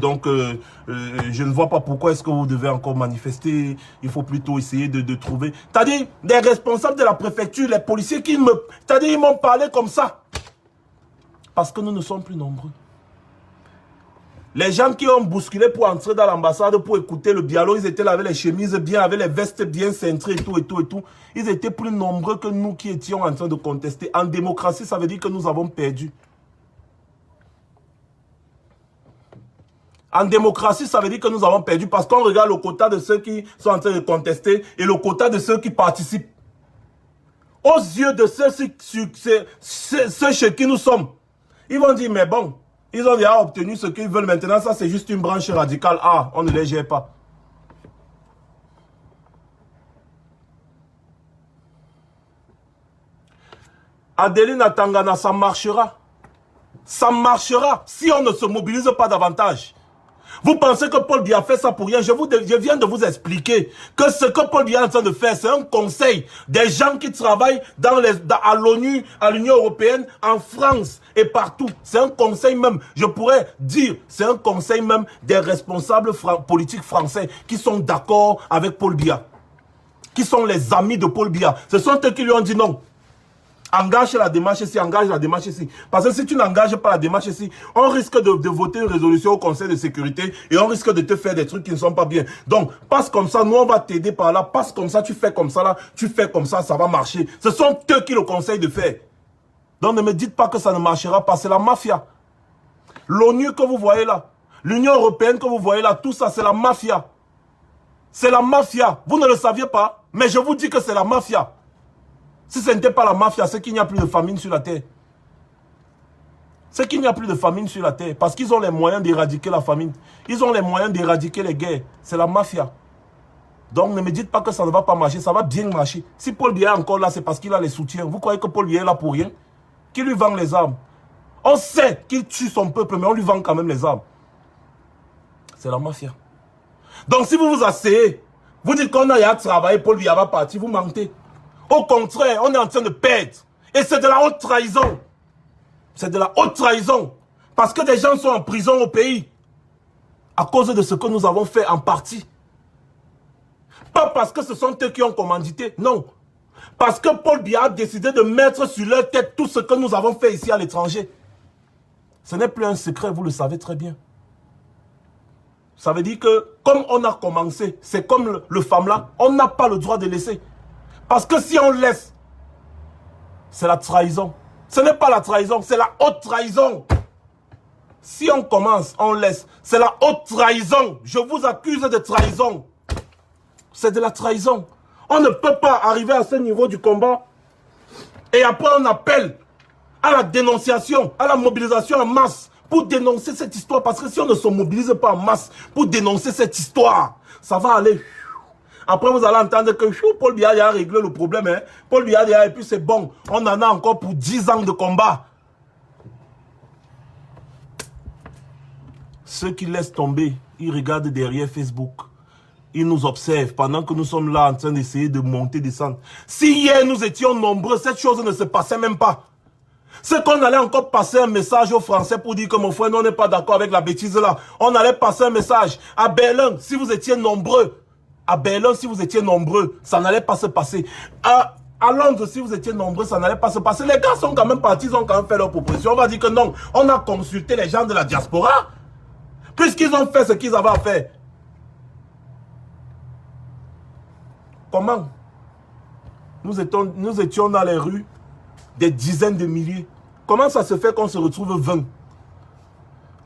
ne vois pas pourquoi est-ce que vous devez encore manifester. Il faut plutôt essayer de trouver. C'est-à-dire des responsables de la préfecture, les policiers qui me... C'est-à-dire ils m'ont parlé comme ça. Parce que nous ne sommes plus nombreux. Les gens qui ont bousculé pour entrer dans l'ambassade, pour écouter le dialogue, ils étaient là avec les chemises bien, avec les vestes bien cintrées et tout, et tout, et tout. Ils étaient plus nombreux que nous qui étions en train de contester. En démocratie, ça veut dire que nous avons perdu. En démocratie, ça veut dire que nous avons perdu parce qu'on regarde le quota de ceux qui sont en train de contester et le quota de ceux qui participent. Aux yeux de ceux chez qui nous sommes, ils vont dire, mais bon, ils ont déjà obtenu ce qu'ils veulent maintenant. Ça, c'est juste une branche radicale. Ah, on ne les gère pas. Adeline Tangana, ça marchera. Ça marchera si on ne se mobilise pas davantage. Vous pensez que Paul Biya fait ça pour rien? Je viens de vous expliquer que ce que Paul Biya est en train de faire, c'est un conseil des gens qui travaillent à l'ONU, à l'Union européenne, en France et partout. C'est un conseil même, je pourrais dire, c'est un conseil même des responsables politiques français qui sont d'accord avec Paul Biya, qui sont les amis de Paul Biya. Ce sont eux qui lui ont dit non. Engage la démarche ici, engage la démarche ici. Parce que si tu n'engages pas la démarche ici, on risque de voter une résolution au Conseil de sécurité et on risque de te faire des trucs qui ne sont pas bien. Donc, passe comme ça, nous on va t'aider par là, passe comme ça, tu fais comme ça là, tu fais comme ça va marcher. Ce sont eux qui le conseillent de faire. Donc ne me dites pas que ça ne marchera pas, c'est la mafia. L'ONU que vous voyez là, l'Union européenne que vous voyez là, tout ça c'est la mafia. C'est la mafia. Vous ne le saviez pas, mais je vous dis que c'est la mafia. Si ce n'était pas la mafia, c'est qu'il n'y a plus de famine sur la terre. C'est qu'il n'y a plus de famine sur la terre. Parce qu'ils ont les moyens d'éradiquer la famine. Ils ont les moyens d'éradiquer les guerres. C'est la mafia. Donc ne me dites pas que ça ne va pas marcher. Ça va bien marcher. Si Paul Biya est encore là, c'est parce qu'il a les soutiens. Vous croyez que Paul Biya est là pour rien? Qui lui vend les armes? On sait qu'il tue son peuple, mais on lui vend quand même les armes. C'est la mafia. Donc si vous vous asseyez, vous dites qu'on a à travailler, Paul Biya va partir, vous mentez. Au contraire, on est en train de perdre. Et c'est de la haute trahison. C'est de la haute trahison. Parce que des gens sont en prison au pays. À cause de ce que nous avons fait en partie. Pas parce que ce sont eux qui ont commandité. Non. Parce que Paul Biya a décidé de mettre sur leur tête tout ce que nous avons fait ici à l'étranger. Ce n'est plus un secret, vous le savez très bien. Ça veut dire que, comme on a commencé, c'est comme le femme là, on n'a pas le droit de laisser. Parce que si on laisse, c'est la trahison. Ce n'est pas la trahison, c'est la haute trahison. Si on commence, on laisse. C'est la haute trahison. Je vous accuse de trahison. C'est de la trahison. On ne peut pas arriver à ce niveau du combat. Et après, on appelle à la dénonciation, à la mobilisation en masse pour dénoncer cette histoire. Parce que si on ne se mobilise pas en masse pour dénoncer cette histoire, ça va aller. Après, vous allez entendre que Paul Biya a réglé le problème. Hein? Paul Biya, et puis c'est bon. On en a encore pour 10 ans de combat. Ceux qui laissent tomber, ils regardent derrière Facebook. Ils nous observent pendant que nous sommes là en train d'essayer de monter, descendre. Si hier nous étions nombreux, cette chose ne se passait même pas. C'est qu'on allait encore passer un message aux Français pour dire que mon frère, nous, on n'est pas d'accord avec la bêtise là. On allait passer un message à Berlin, si vous étiez nombreux. À Berlin, si vous étiez nombreux, ça n'allait pas se passer. À Londres, si vous étiez nombreux, ça n'allait pas se passer. Les gars sont quand même partis, ils ont quand même fait leur proposition. On va dire que non, on a consulté les gens de la diaspora. Puisqu'ils ont fait ce qu'ils avaient à faire. Comment? Nous étions dans les rues, des dizaines de milliers. Comment ça se fait qu'on se retrouve 20?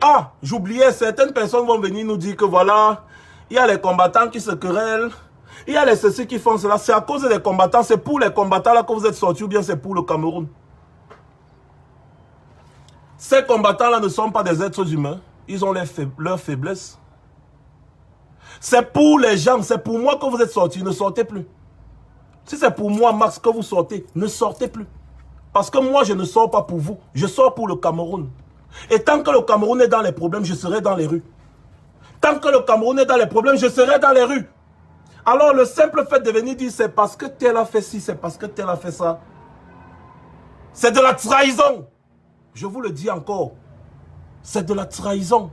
Ah, j'oubliais, certaines personnes vont venir nous dire que voilà... Il y a les combattants qui se querellent. Il y a les ceux qui font cela. C'est à cause des combattants. C'est pour les combattants là que vous êtes sortis ou bien c'est pour le Cameroun. Ces combattants là ne sont pas des êtres humains. Ils ont leur faiblesse. C'est pour les gens. C'est pour moi que vous êtes sortis. Ne sortez plus. Si c'est pour moi, Max, que vous sortez, ne sortez plus. Parce que moi, je ne sors pas pour vous. Je sors pour le Cameroun. Et tant que le Cameroun est dans les problèmes, je serai dans les rues. Tant que le Cameroun est dans les problèmes, je serai dans les rues. Alors le simple fait de venir dire c'est parce que tel a fait ci, c'est parce que tel a fait ça. C'est de la trahison. Je vous le dis encore. C'est de la trahison.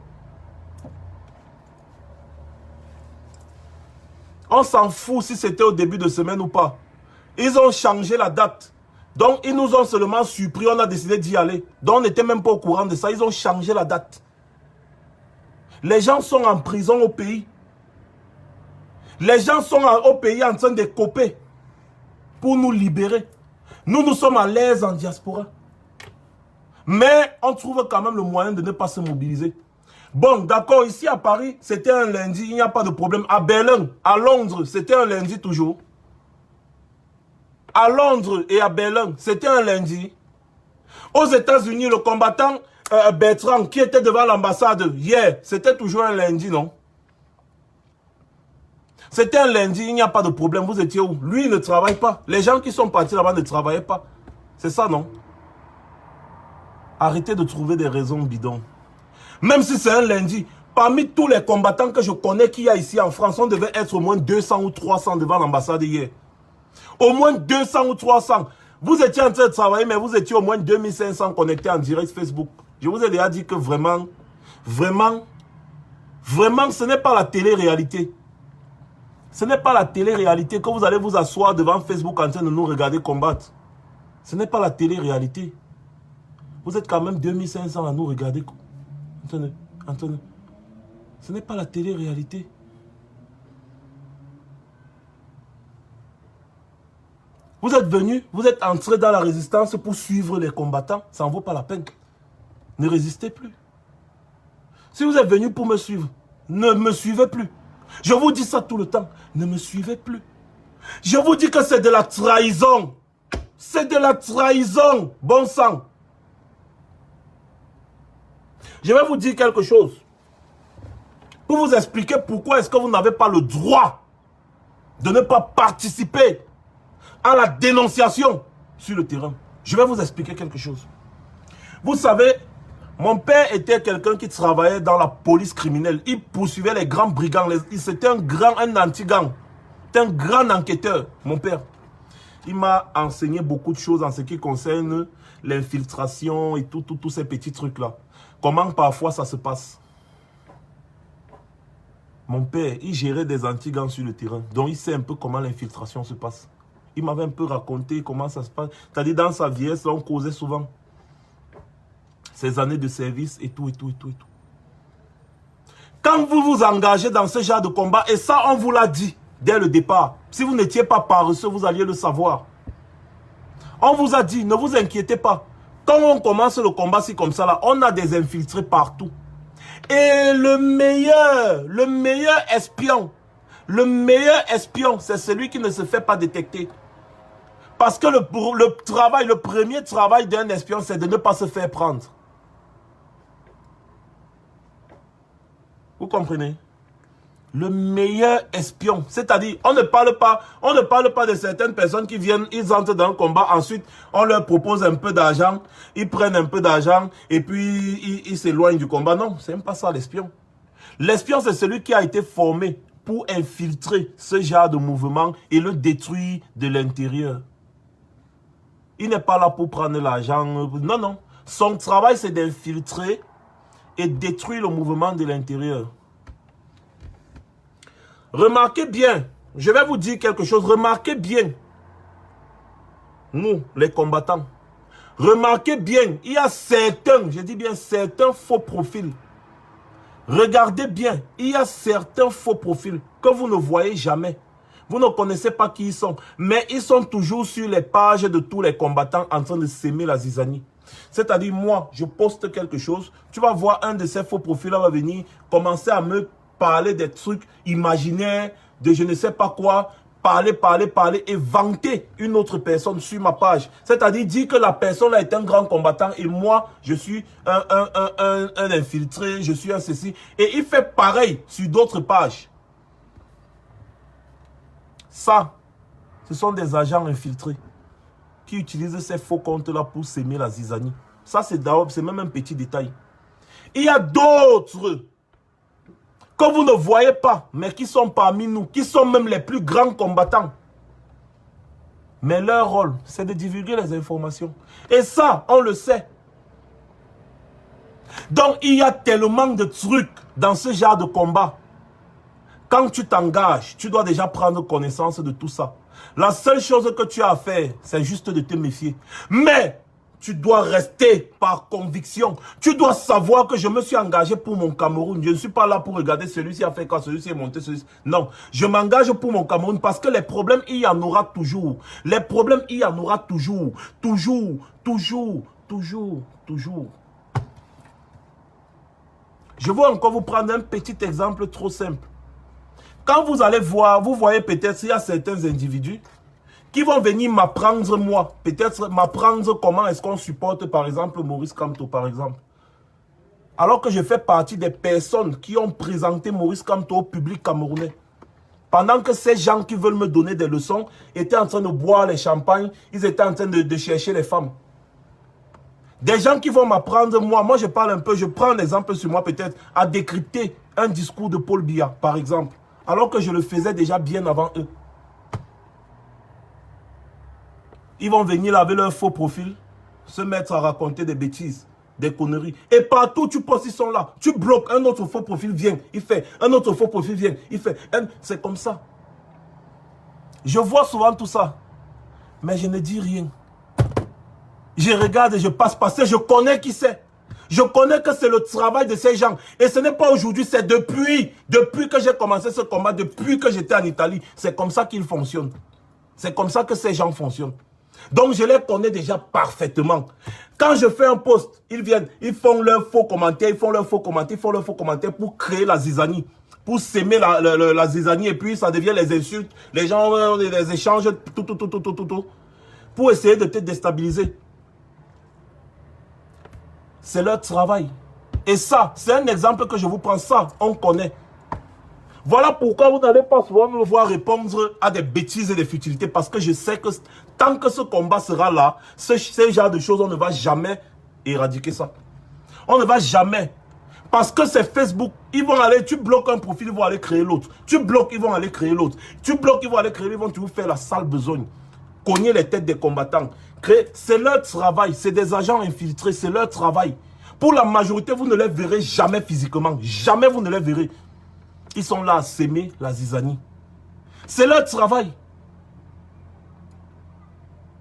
On s'en fout si c'était au début de semaine ou pas. Ils ont changé la date. Donc ils nous ont seulement surpris, on a décidé d'y aller. Donc on n'était même pas au courant de ça, ils ont changé la date. Les gens sont en prison au pays. Les gens sont au pays en train de coper pour nous libérer. Nous sommes à l'aise en diaspora. Mais on trouve quand même le moyen de ne pas se mobiliser. Bon, d'accord, ici à Paris, c'était un lundi, il n'y a pas de problème. À Berlin, à Londres, c'était un lundi toujours. À Londres et à Berlin, c'était un lundi. Aux États-Unis, le combattant Bertrand, qui était devant l'ambassade hier, c'était toujours un lundi, non? C'était un lundi, il n'y a pas de problème. Vous étiez où? Lui, il ne travaille pas. Les gens qui sont partis là-bas ne travaillaient pas. C'est ça, non? Arrêtez de trouver des raisons bidons. Même si c'est un lundi, parmi tous les combattants que je connais qu'il y a ici en France, on devait être au moins 200 ou 300 devant l'ambassade hier. Au moins 200 ou 300. Vous étiez en train de travailler, mais vous étiez au moins 2500 connectés en direct Facebook. Je vous ai déjà dit que vraiment, ce n'est pas la télé-réalité. Ce n'est pas la télé-réalité que vous allez vous asseoir devant Facebook en train de nous regarder combattre. Ce n'est pas la télé-réalité. Vous êtes quand même 2500 à nous regarder. Attendez. Ce n'est pas la télé-réalité. Vous êtes venus, vous êtes entrés dans la résistance pour suivre les combattants. Ça n'en vaut pas la peine. Ne résistez plus. Si vous êtes venus pour me suivre, ne me suivez plus. Je vous dis ça tout le temps. Ne me suivez plus. Je vous dis que c'est de la trahison. C'est de la trahison. Bon sang. Je vais vous dire quelque chose. Pour vous expliquer pourquoi est-ce que vous n'avez pas le droit de ne pas participer à la dénonciation sur le terrain. Je vais vous expliquer quelque chose. Vous savez, mon père était quelqu'un qui travaillait dans la police criminelle. Il poursuivait les grands brigands. C'était un anti-gang. C'était un grand enquêteur, mon père. Il m'a enseigné beaucoup de choses en ce qui concerne l'infiltration et tous ces petits trucs-là. Comment parfois ça se passe. Mon père, il gérait des anti-gangs sur le terrain. Donc il sait un peu comment l'infiltration se passe. Il m'avait un peu raconté comment ça se passe. C'est-à-dire dans sa vieillesse, on causait souvent. Ses années de service et tout. Quand vous vous engagez dans ce genre de combat, et ça on vous l'a dit dès le départ. Si vous n'étiez pas paresseux, vous alliez le savoir. On vous a dit, ne vous inquiétez pas. Quand on commence le combat, c'est comme ça là, on a des infiltrés partout. Et le meilleur espion, c'est celui qui ne se fait pas détecter. Parce que le premier travail d'un espion, c'est de ne pas se faire prendre. Vous comprenez? Le meilleur espion. C'est-à-dire, on ne parle pas de certaines personnes qui viennent, ils entrent dans le combat, ensuite, on leur propose un peu d'argent, ils prennent un peu d'argent, et puis ils s'éloignent du combat. Non, c'est même pas ça l'espion. L'espion, c'est celui qui a été formé pour infiltrer ce genre de mouvement et le détruire de l'intérieur. Il n'est pas là pour prendre l'argent. Non. Son travail, c'est d'infiltrer et détruire le mouvement de l'intérieur. Remarquez bien, je vais vous dire quelque chose, remarquez bien, nous, les combattants, remarquez bien, il y a certains, je dis bien certains faux profils. Regardez bien, il y a certains faux profils que vous ne voyez jamais. Vous ne connaissez pas qui ils sont, mais ils sont toujours sur les pages de tous les combattants en train de s'aimer la zizanie. C'est-à-dire, moi, je poste quelque chose, tu vas voir un de ces faux profils-là va venir commencer à me parler des trucs imaginaires, de je ne sais pas quoi, parler et vanter une autre personne sur ma page. C'est-à-dire dire que la personne est un grand combattant et moi, je suis un infiltré, je suis un ceci. Et il fait pareil sur d'autres pages. Ça, ce sont des agents infiltrés qui utilisent ces faux comptes-là pour s'aimer la zizanie. Ça, c'est même un petit détail. Il y a d'autres que vous ne voyez pas, mais qui sont parmi nous, qui sont même les plus grands combattants. Mais leur rôle, c'est de divulguer les informations. Et ça, on le sait. Donc, il y a tellement de trucs dans ce genre de combat. Quand tu t'engages, tu dois déjà prendre connaissance de tout ça. La seule chose que tu as à faire, c'est juste de te méfier. Mais, tu dois rester par conviction. Tu dois savoir que je me suis engagé pour mon Cameroun. Je ne suis pas là pour regarder celui-ci a fait quoi, celui-ci est monté, celui-ci. Non, je m'engage pour mon Cameroun parce que les problèmes, il y en aura toujours. Les problèmes, il y en aura toujours. Toujours, toujours, toujours, toujours. Je vais encore vous prendre un petit exemple trop simple. Quand vous allez voir, vous voyez peut-être il y a certains individus qui vont venir m'apprendre moi, peut-être m'apprendre comment est-ce qu'on supporte par exemple Maurice Kamto par exemple. Alors que je fais partie des personnes qui ont présenté Maurice Kamto au public camerounais. Pendant que ces gens qui veulent me donner des leçons étaient en train de boire les champagnes, ils étaient en train de chercher les femmes. Des gens qui vont m'apprendre, moi je parle un peu, je prends l'exemple sur moi peut-être, à décrypter un discours de Paul Biya, par exemple, alors que je le faisais déjà bien avant eux. Ils vont venir avec leur faux profil, se mettre à raconter des bêtises, des conneries. Et partout tu postes, ils sont là. Tu bloques, un autre faux profil vient, il fait. Un autre faux profil vient, il fait. C'est comme ça. Je vois souvent tout ça, mais je ne dis rien. Je regarde et je passe passer, je connais qui c'est. Je connais que c'est le travail de ces gens. Et ce n'est pas aujourd'hui, c'est depuis que j'ai commencé ce combat, depuis que j'étais en Italie. C'est comme ça qu'ils fonctionnent. C'est comme ça que ces gens fonctionnent. Donc je les connais déjà parfaitement. Quand je fais un post, ils viennent, ils font leurs faux commentaires, ils font leurs faux commentaires pour créer la zizanie. Pour s'aimer la zizanie et puis ça devient les insultes. Les gens les échangent, tout. Pour essayer de te déstabiliser. C'est leur travail. Et ça, c'est un exemple que je vous prends. Ça, on connaît. Voilà pourquoi vous n'allez pas souvent me voir répondre à des bêtises et des futilités. Parce que je sais que tant que ce combat sera là, ce genre de choses, on ne va jamais éradiquer ça. On ne va jamais. Parce que c'est Facebook. Ils vont aller, tu bloques un profil, ils vont aller créer l'autre. Tu bloques, ils vont aller créer l'autre. Tu bloques, ils vont aller créer, ils vont toujours faire la sale besogne. Cogner les têtes des combattants. C'est leur travail. C'est des agents infiltrés. C'est leur travail. Pour la majorité, vous ne les verrez jamais physiquement. Jamais vous ne les verrez. Ils sont là à s'aimer la zizanie. C'est leur travail.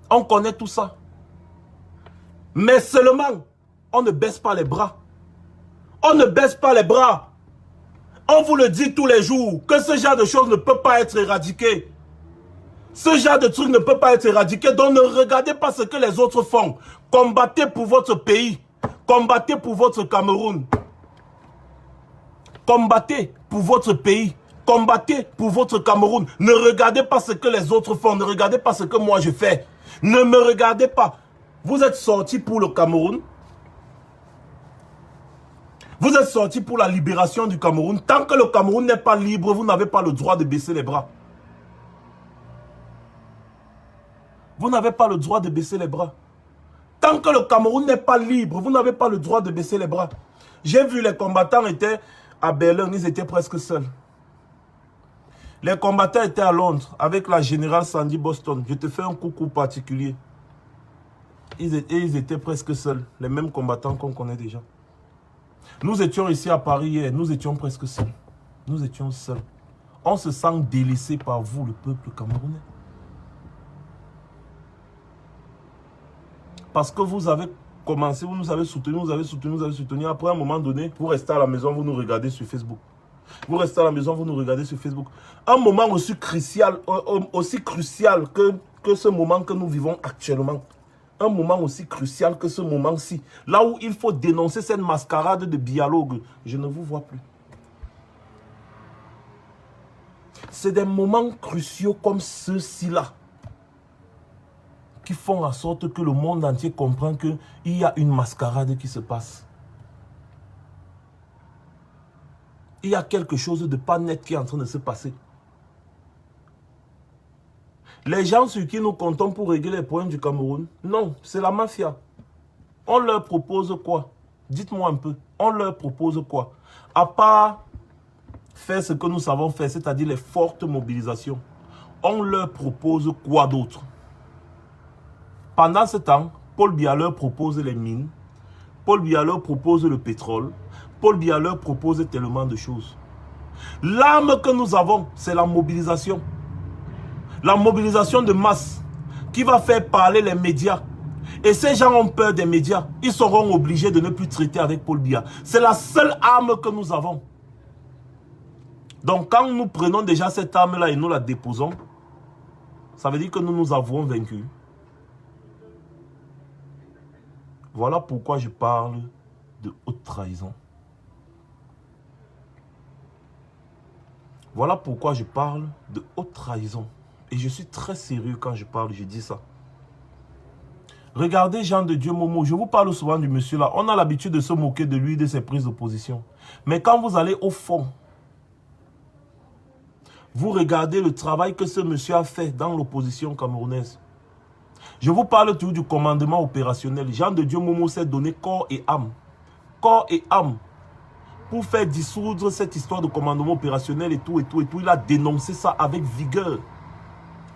On connaît tout ça. Mais seulement, on ne baisse pas les bras. On ne baisse pas les bras. On vous le dit tous les jours que ce genre de choses ne peut pas être éradiqué. Ce genre de truc ne peut pas être éradiqué. Donc ne regardez pas ce que les autres font. Combattez pour votre pays. Combattez pour votre Cameroun. Combattez pour votre pays. Combattez pour votre Cameroun. Ne regardez pas ce que les autres font. Ne regardez pas ce que moi je fais. Ne me regardez pas. Vous êtes sortis pour le Cameroun. Vous êtes sortis pour la libération du Cameroun. Tant que le Cameroun n'est pas libre, vous n'avez pas le droit de baisser les bras. Vous n'avez pas le droit de baisser les bras. Tant que le Cameroun n'est pas libre, vous n'avez pas le droit de baisser les bras. J'ai vu les combattants étaient à Berlin, ils étaient presque seuls. Les combattants étaient à Londres avec la générale Sandy Boston. Je te fais un coucou particulier. Ils étaient presque seuls, les mêmes combattants qu'on connaît déjà. Nous étions ici à Paris hier, nous étions presque seuls. Nous étions seuls. On se sent délaissé par vous, le peuple camerounais. Parce que vous avez commencé, vous nous avez soutenu. Après un moment donné, vous restez à la maison, vous nous regardez sur Facebook. Vous restez à la maison, vous nous regardez sur Facebook. Un moment aussi crucial que ce moment que nous vivons actuellement. Un moment aussi crucial que ce moment-ci. Là où il faut dénoncer cette mascarade de dialogue. Je ne vous vois plus. C'est des moments cruciaux comme ceux-ci-là qui font en sorte que le monde entier comprend qu'il y a une mascarade qui se passe. Il y a quelque chose de pas net qui est en train de se passer. Les gens sur qui nous comptons pour régler les problèmes du Cameroun, non, c'est la mafia. On leur propose quoi? Dites-moi un peu. On leur propose quoi? À part faire ce que nous savons faire, c'est-à-dire les fortes mobilisations, on leur propose quoi d'autre? Pendant ce temps, Paul Biya leur propose les mines, Paul Biya leur propose le pétrole, Paul Biya leur propose tellement de choses. L'arme que nous avons, c'est la mobilisation. La mobilisation de masse qui va faire parler les médias. Et ces gens ont peur des médias. Ils seront obligés de ne plus traiter avec Paul Biya. C'est la seule arme que nous avons. Donc quand nous prenons déjà cette arme-là et nous la déposons, ça veut dire que nous nous avons vaincus. Voilà pourquoi je parle de haute trahison. Voilà pourquoi je parle de haute trahison. Et je suis très sérieux quand je parle, je dis ça. Regardez Jean de Dieu Momo, je vous parle souvent du monsieur là. On a l'habitude de se moquer de lui, de ses prises de position. Mais quand vous allez au fond, vous regardez le travail que ce monsieur a fait dans l'opposition camerounaise. Je vous parle toujours du commandement opérationnel. Jean de Dieu Momo s'est donné corps et âme. Corps et âme. Pour faire dissoudre cette histoire de commandement opérationnel et tout, et tout, et tout. Il a dénoncé ça avec vigueur.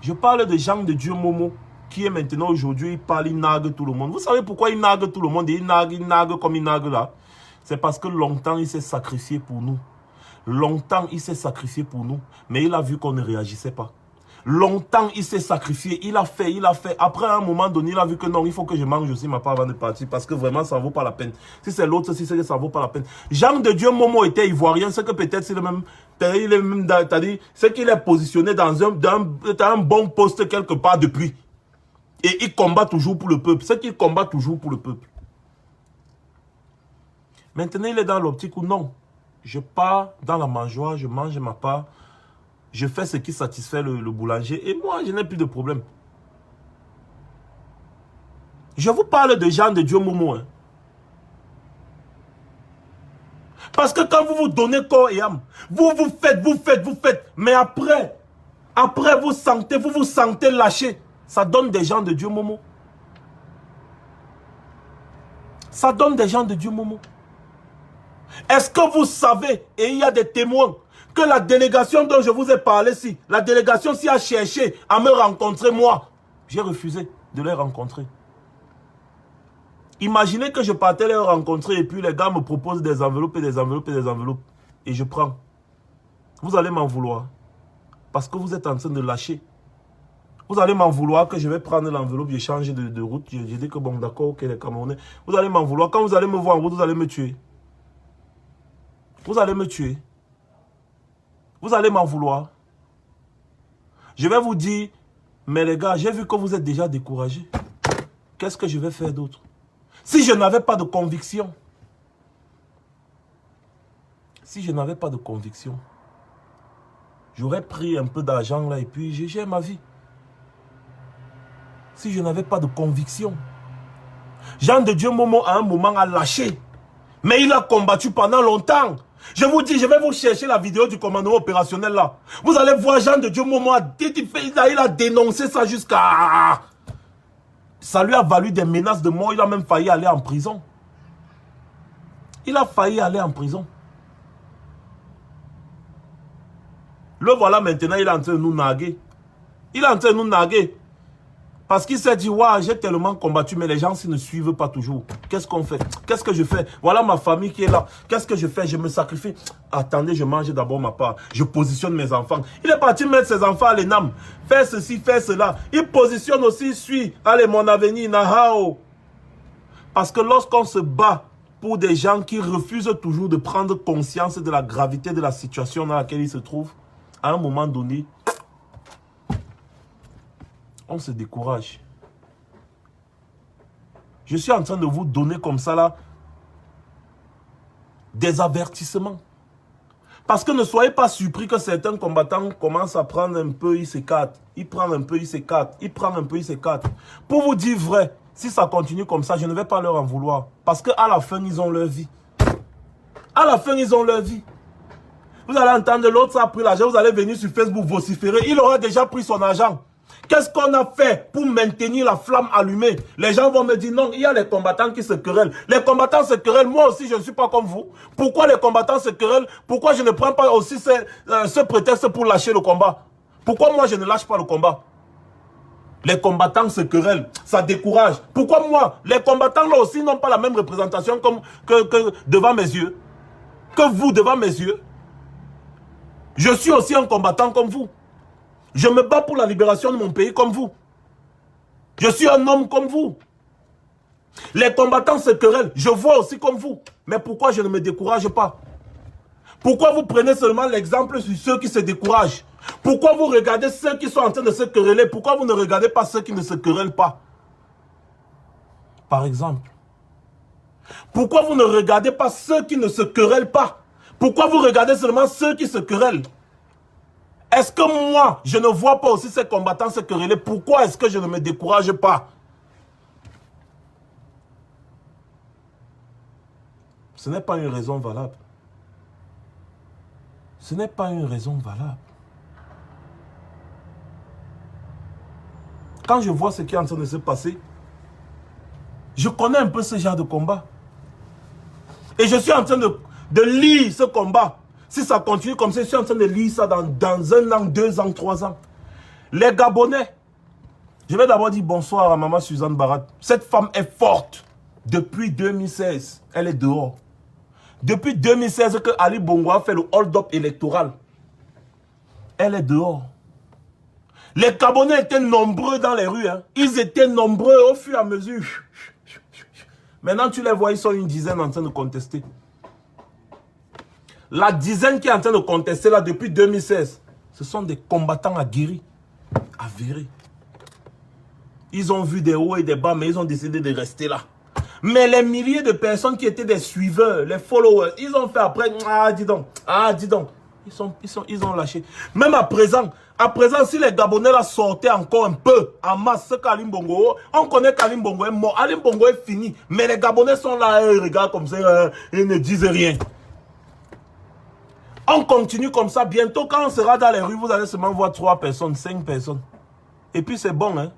Je parle de Jean de Dieu Momo, qui est maintenant aujourd'hui, il parle, il nargue tout le monde. Vous savez pourquoi il nargue tout le monde? Et il nargue comme il nargue là. C'est parce que longtemps, il s'est sacrifié pour nous. Longtemps, il s'est sacrifié pour nous. Mais il a vu qu'on ne réagissait pas. Longtemps, il s'est sacrifié. Il a fait, il a fait. Après, à un moment donné, il a vu que non, il faut que je mange aussi ma part avant de partir. Parce que vraiment, ça ne vaut pas la peine. Si c'est l'autre, si c'est que ça ne vaut pas la peine. Jean de Dieu Momo était ivoirien. C'est que peut-être c'est le même. C'est qu'il est positionné dans un bon poste quelque part depuis. Et il combat toujours pour le peuple. C'est qu'il combat toujours pour le peuple. Maintenant, il est dans l'optique où non. Je pars dans la mangeoire, je mange ma part. Je fais ce qui satisfait le boulanger. Et moi, je n'ai plus de problème. Je vous parle de Jean de Dieu Momo. Hein. Parce que quand vous vous donnez corps et âme, vous faites. Mais après vous vous sentez lâché. Ça donne des gens de Dieu Momo. Ça donne des gens de Dieu Momo. Est-ce que vous savez, et il y a des témoins, que la délégation dont je vous ai parlé ici, la délégation s'y a cherché à me rencontrer, moi, j'ai refusé de les rencontrer. Imaginez que je partais les rencontrer et puis les gars me proposent des enveloppes et des enveloppes et des enveloppes. Et je prends. Vous allez m'en vouloir. Parce que vous êtes en train de lâcher. Vous allez m'en vouloir que je vais prendre l'enveloppe, j'ai changé de route. J'ai dit que bon, d'accord, ok, les Camerounais. Vous allez m'en vouloir. Quand vous allez me voir en route, vous allez me tuer. Vous allez me tuer. Vous allez m'en vouloir. Je vais vous dire, mais les gars, j'ai vu que vous êtes déjà découragés. Qu'est-ce que je vais faire d'autre? Si je n'avais pas de conviction, j'aurais pris un peu d'argent là et puis j'ai ma vie. Si je n'avais pas de conviction. Jean de Dieu Momo à un moment a lâché. Mais il a combattu pendant longtemps. Je vous dis, je vais vous chercher la vidéo du commandement opérationnel là. Vous allez voir Jean de Dieu Momo, il a dénoncé ça jusqu'à... Ça lui a valu des menaces de mort. Il a même failli aller en prison. Il a failli aller en prison. Le voilà maintenant, il est en train de nous narguer. Il est en train de nous narguer. Parce qu'il s'est dit, ouais, j'ai tellement combattu, mais les gens ne suivent pas toujours. Qu'est-ce qu'on fait? Qu'est-ce que je fais? Voilà ma famille qui est là. Qu'est-ce que je fais? Je me sacrifie. Attendez, je mange d'abord ma part. Je positionne mes enfants. Il est parti mettre ses enfants à l'ENAM. Faire ceci, faire cela. Il positionne aussi, suit. Allez, mon avenir, Nahao. Parce que lorsqu'on se bat pour des gens qui refusent toujours de prendre conscience de la gravité de la situation dans laquelle ils se trouvent, à un moment donné, on se décourage. Je suis en train de vous donner comme ça là des avertissements. Parce que ne soyez pas surpris que certains combattants commencent à prendre un peu, ils s'écartent. Ils prennent un peu, ils s'écartent. Ils prennent un peu, ils s'écartent. Pour vous dire vrai, si ça continue comme ça, je ne vais pas leur en vouloir. Parce qu'à la fin, ils ont leur vie. À la fin, ils ont leur vie. Vous allez entendre l'autre, ça a pris l'argent, vous allez venir sur Facebook vociférer. Il aura déjà pris son argent. Qu'est-ce qu'on a fait pour maintenir la flamme allumée? Les gens vont me dire non, il y a les combattants qui se querellent. Les combattants se querellent, moi aussi je ne suis pas comme vous. Pourquoi les combattants se querellent? Pourquoi je ne prends pas aussi ce prétexte pour lâcher le combat? Pourquoi moi je ne lâche pas le combat? Les combattants se querellent, ça décourage. Pourquoi moi? Les combattants là aussi n'ont pas la même représentation que devant mes yeux. Que vous devant mes yeux. Je suis aussi un combattant comme vous. Je me bats pour la libération de mon pays comme vous. Je suis un homme comme vous. Les combattants se querellent, je vois aussi comme vous. Mais pourquoi je ne me décourage pas? Pourquoi vous prenez seulement l'exemple sur ceux qui se découragent? Pourquoi vous regardez ceux qui sont en train de se quereller? Pourquoi vous ne regardez pas ceux qui ne se querellent pas? Par exemple. Pourquoi vous ne regardez pas ceux qui ne se querellent pas? Pourquoi vous regardez seulement ceux qui se querellent? Est-ce que moi, je ne vois pas aussi ces combattants se quereller? Pourquoi est-ce que je ne me décourage pas? Ce n'est pas une raison valable. Ce n'est pas une raison valable. Quand je vois ce qui est en train de se passer, je connais un peu ce genre de combat. Et je suis en train de lire ce combat. Si ça continue comme ça, je suis en train de lire ça dans 1 an, 2 ans, 3 ans. Les Gabonais, je vais d'abord dire bonsoir à maman Suzanne Barat. Cette femme est forte. Depuis 2016, elle est dehors. Depuis 2016 que Ali Bongo a fait le hold-up électoral, elle est dehors. Les Gabonais étaient nombreux dans les rues. Hein. Ils étaient nombreux au fur et à mesure. Maintenant, tu les vois, ils sont une dizaine en train de contester. La dizaine qui est en train de contester là depuis 2016, ce sont des combattants aguerris, avérés. Ils ont vu des hauts et des bas, mais ils ont décidé de rester là. Mais les milliers de personnes qui étaient des suiveurs, les followers, ils ont fait après, ah dis donc, ils ont lâché. Même à présent, si les Gabonais là sortaient encore un peu en masse, ce qu'Alim Bongo, on connaît qu'Alim Bongo est mort, Alim Bongo est fini, mais les Gabonais sont là, ils regardent comme ça, ils ne disent rien. On continue comme ça, bientôt quand on sera dans les rues, vous allez seulement voir 3 personnes, 5 personnes. Et puis c'est bon, hein.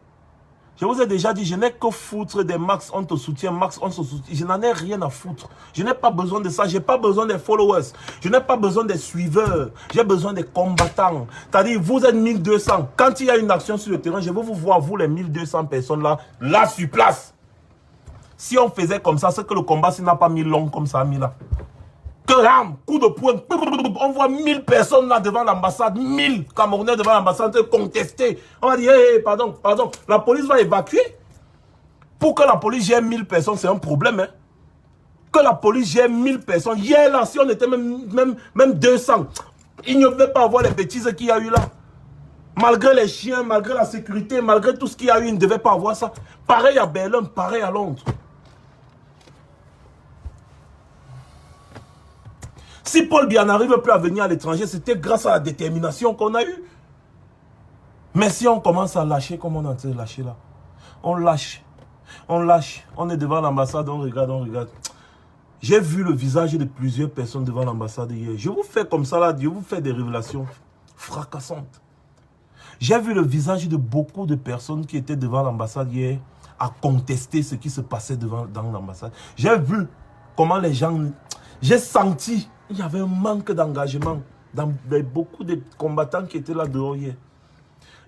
Je vous ai déjà dit, je n'ai que foutre des max, on te soutient, max, on se soutient. Je n'en ai rien à foutre. Je n'ai pas besoin de ça. Je n'ai pas besoin des followers. Je n'ai pas besoin des suiveurs. J'ai besoin des combattants. C'est-à-dire, vous êtes 1200. Quand il y a une action sur le terrain, je veux vous voir, vous les 1200 personnes là sur place. Si on faisait comme ça, c'est que le combat, s'il n'a pas mis long comme ça a mis là. Que rame, coup de poing, on voit 1000 personnes là devant l'ambassade, 1000 Camerounais devant l'ambassade contester. On va dire, hey, pardon, la police va évacuer. Pour que la police gère 1000 personnes, c'est un problème. Hein? Que la police gère 1000 personnes. Hier là, si on était même 200, il ne devait pas avoir les bêtises qu'il y a eu là. Malgré les chiens, malgré la sécurité, malgré tout ce qu'il y a eu, il ne devait pas avoir ça. Pareil à Berlin, pareil à Londres. Si Paul Biya n'arrive plus à venir à l'étranger, c'était grâce à la détermination qu'on a eue. Mais si on commence à lâcher comme on est en train de lâcher là, on lâche, on est devant l'ambassade, on regarde. J'ai vu le visage de plusieurs personnes devant l'ambassade hier. Je vous fais comme ça là, je vous fais des révélations fracassantes. J'ai vu le visage de beaucoup de personnes qui étaient devant l'ambassade hier à contester ce qui se passait dans l'ambassade. J'ai vu comment les gens... J'ai senti... Il y avait un manque d'engagement dans beaucoup de combattants qui étaient là dehors hier.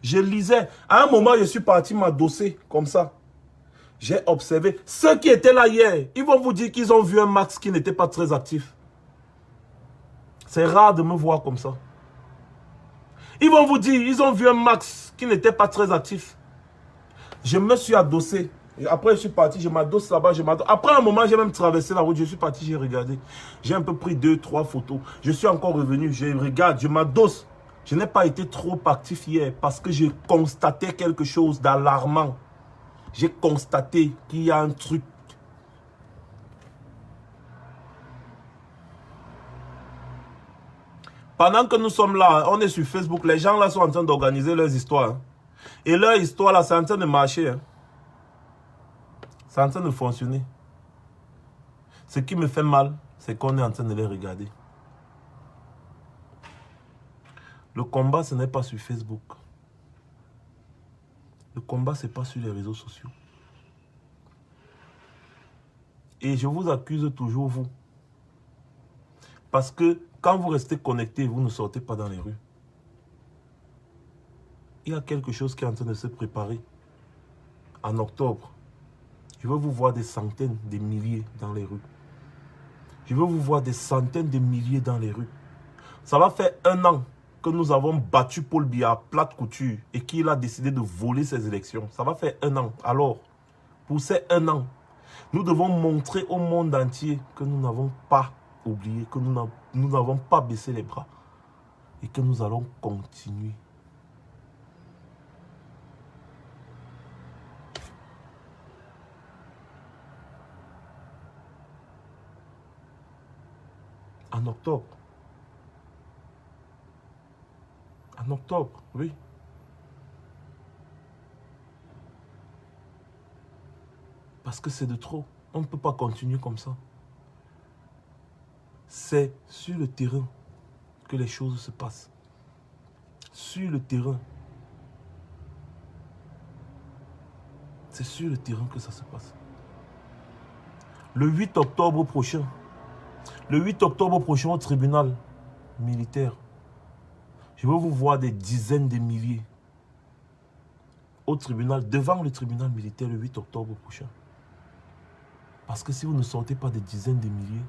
Je lisais. À un moment, je suis parti m'adosser comme ça. J'ai observé. Ceux qui étaient là hier, ils vont vous dire qu'ils ont vu un Max qui n'était pas très actif. C'est rare de me voir comme ça. Ils vont vous dire, ils ont vu un Max qui n'était pas très actif. Je me suis adossé. Après, je suis parti, je m'adosse là-bas, Après un moment, j'ai même traversé la route, je suis parti, j'ai regardé. J'ai un peu pris 2-3 photos. Je suis encore revenu, je regarde, je m'adosse. Je n'ai pas été trop actif hier parce que j'ai constaté quelque chose d'alarmant. J'ai constaté qu'il y a un truc. Pendant que nous sommes là, on est sur Facebook, les gens là sont en train d'organiser leurs histoires. Hein. Et leur histoire là, c'est en train de marcher. Hein. C'est en train de fonctionner. Ce qui me fait mal, c'est qu'on est en train de les regarder. Le combat, ce n'est pas sur Facebook. Le combat, ce n'est pas sur les réseaux sociaux. Et je vous accuse toujours, vous. Parce que quand vous restez connectés, vous ne sortez pas dans les rues. Il y a quelque chose qui est en train de se préparer. En octobre, je veux vous voir des centaines, des milliers dans les rues. Je veux vous voir des centaines de milliers dans les rues. Ça va faire 1 an que nous avons battu Paul Biya à plate couture et qu'il a décidé de voler ces élections. Ça va faire 1 an. Alors, pour ces 1 an, nous devons montrer au monde entier que nous n'avons pas oublié, que nous n'avons pas baissé les bras et que nous allons continuer. En octobre. En octobre, oui. Parce que c'est de trop. On ne peut pas continuer comme ça. C'est sur le terrain que les choses se passent. Sur le terrain. C'est sur le terrain que ça se passe. Le 8 octobre prochain, au tribunal militaire, je veux vous voir des dizaines de milliers au tribunal, devant le tribunal militaire le 8 octobre prochain. Parce que si vous ne sortez pas des dizaines de milliers,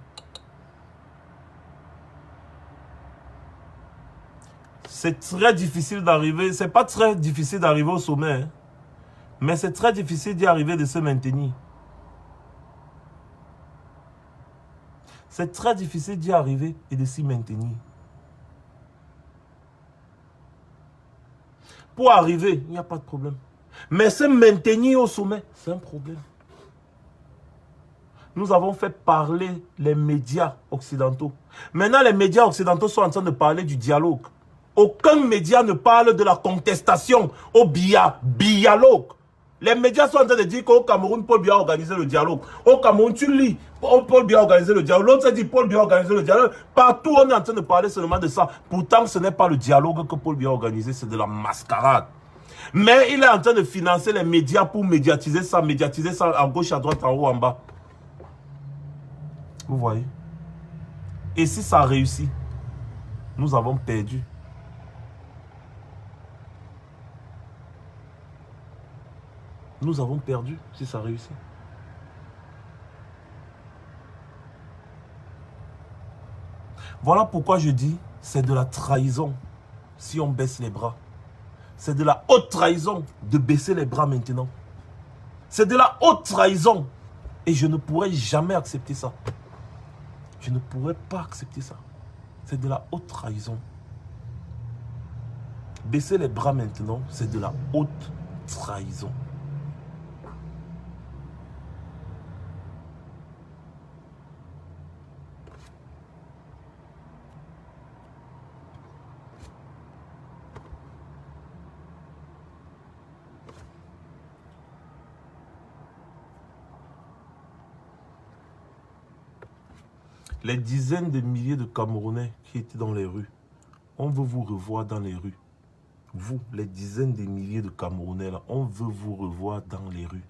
c'est très difficile d'arriver, c'est pas très difficile d'arriver au sommet, hein, mais c'est très difficile d'y arriver, de se maintenir. C'est très difficile d'y arriver et de s'y maintenir. Pour arriver, il n'y a pas de problème. Mais se maintenir au sommet, c'est un problème. Nous avons fait parler les médias occidentaux. Maintenant, les médias occidentaux sont en train de parler du dialogue. Aucun média ne parle de la contestation au dialogue. Les médias sont en train de dire qu'au Cameroun, Paul Biya a organisé le dialogue. Au Cameroun, tu lis, Paul Biya a organisé le dialogue. L'autre se dit, Paul Biya a organisé le dialogue. Partout, on est en train de parler seulement de ça. Pourtant, ce n'est pas le dialogue que Paul Biya a organisé, c'est de la mascarade. Mais il est en train de financer les médias pour médiatiser ça à gauche, à droite, en haut, en bas. Vous voyez? Et si ça réussit, nous avons perdu. Nous avons perdu si ça réussit. Voilà pourquoi je dis, c'est de la trahison si on baisse les bras. C'est de la haute trahison de baisser les bras maintenant. C'est de la haute trahison. Et je ne pourrais jamais accepter ça. Je ne pourrais pas accepter ça. C'est de la haute trahison. Baisser les bras maintenant, c'est de la haute trahison. Les dizaines de milliers de Camerounais qui étaient dans les rues, on veut vous revoir dans les rues. Vous, les dizaines de milliers de Camerounais, là, on veut vous revoir dans les rues.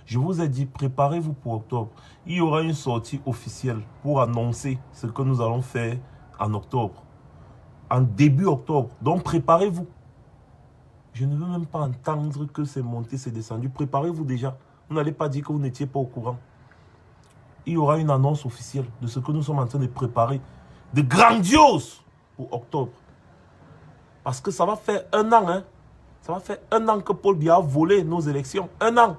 Je vous ai dit, préparez-vous pour octobre. Il y aura une sortie officielle pour annoncer ce que nous allons faire en octobre. En début octobre. Donc, préparez-vous. Je ne veux même pas entendre que c'est monté, c'est descendu. Préparez-vous déjà. Vous n'allez pas dire que vous n'étiez pas au courant. Il y aura une annonce officielle de ce que nous sommes en train de préparer. De grandiose pour octobre. Parce que ça va faire 1 an. Hein? Ça va faire 1 an que Paul Biya a volé nos élections. 1 an.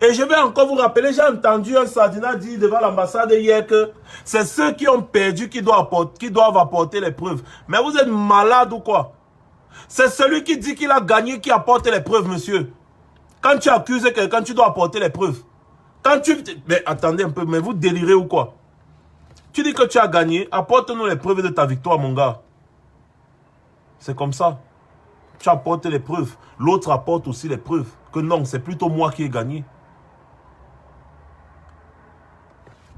Et je vais encore vous rappeler, j'ai entendu un Sardina dire devant l'ambassade hier que c'est ceux qui ont perdu qui doivent apporter les preuves. Mais vous êtes malade ou quoi? C'est celui qui dit qu'il a gagné qui apporte les preuves, monsieur. Quand tu accuses quelqu'un, tu dois apporter les preuves. Quand tu... Mais attendez un peu, mais vous délirez ou quoi? Tu dis que tu as gagné, apporte-nous les preuves de ta victoire, mon gars. C'est comme ça. Tu apportes les preuves. L'autre apporte aussi les preuves. Que non, c'est plutôt moi qui ai gagné.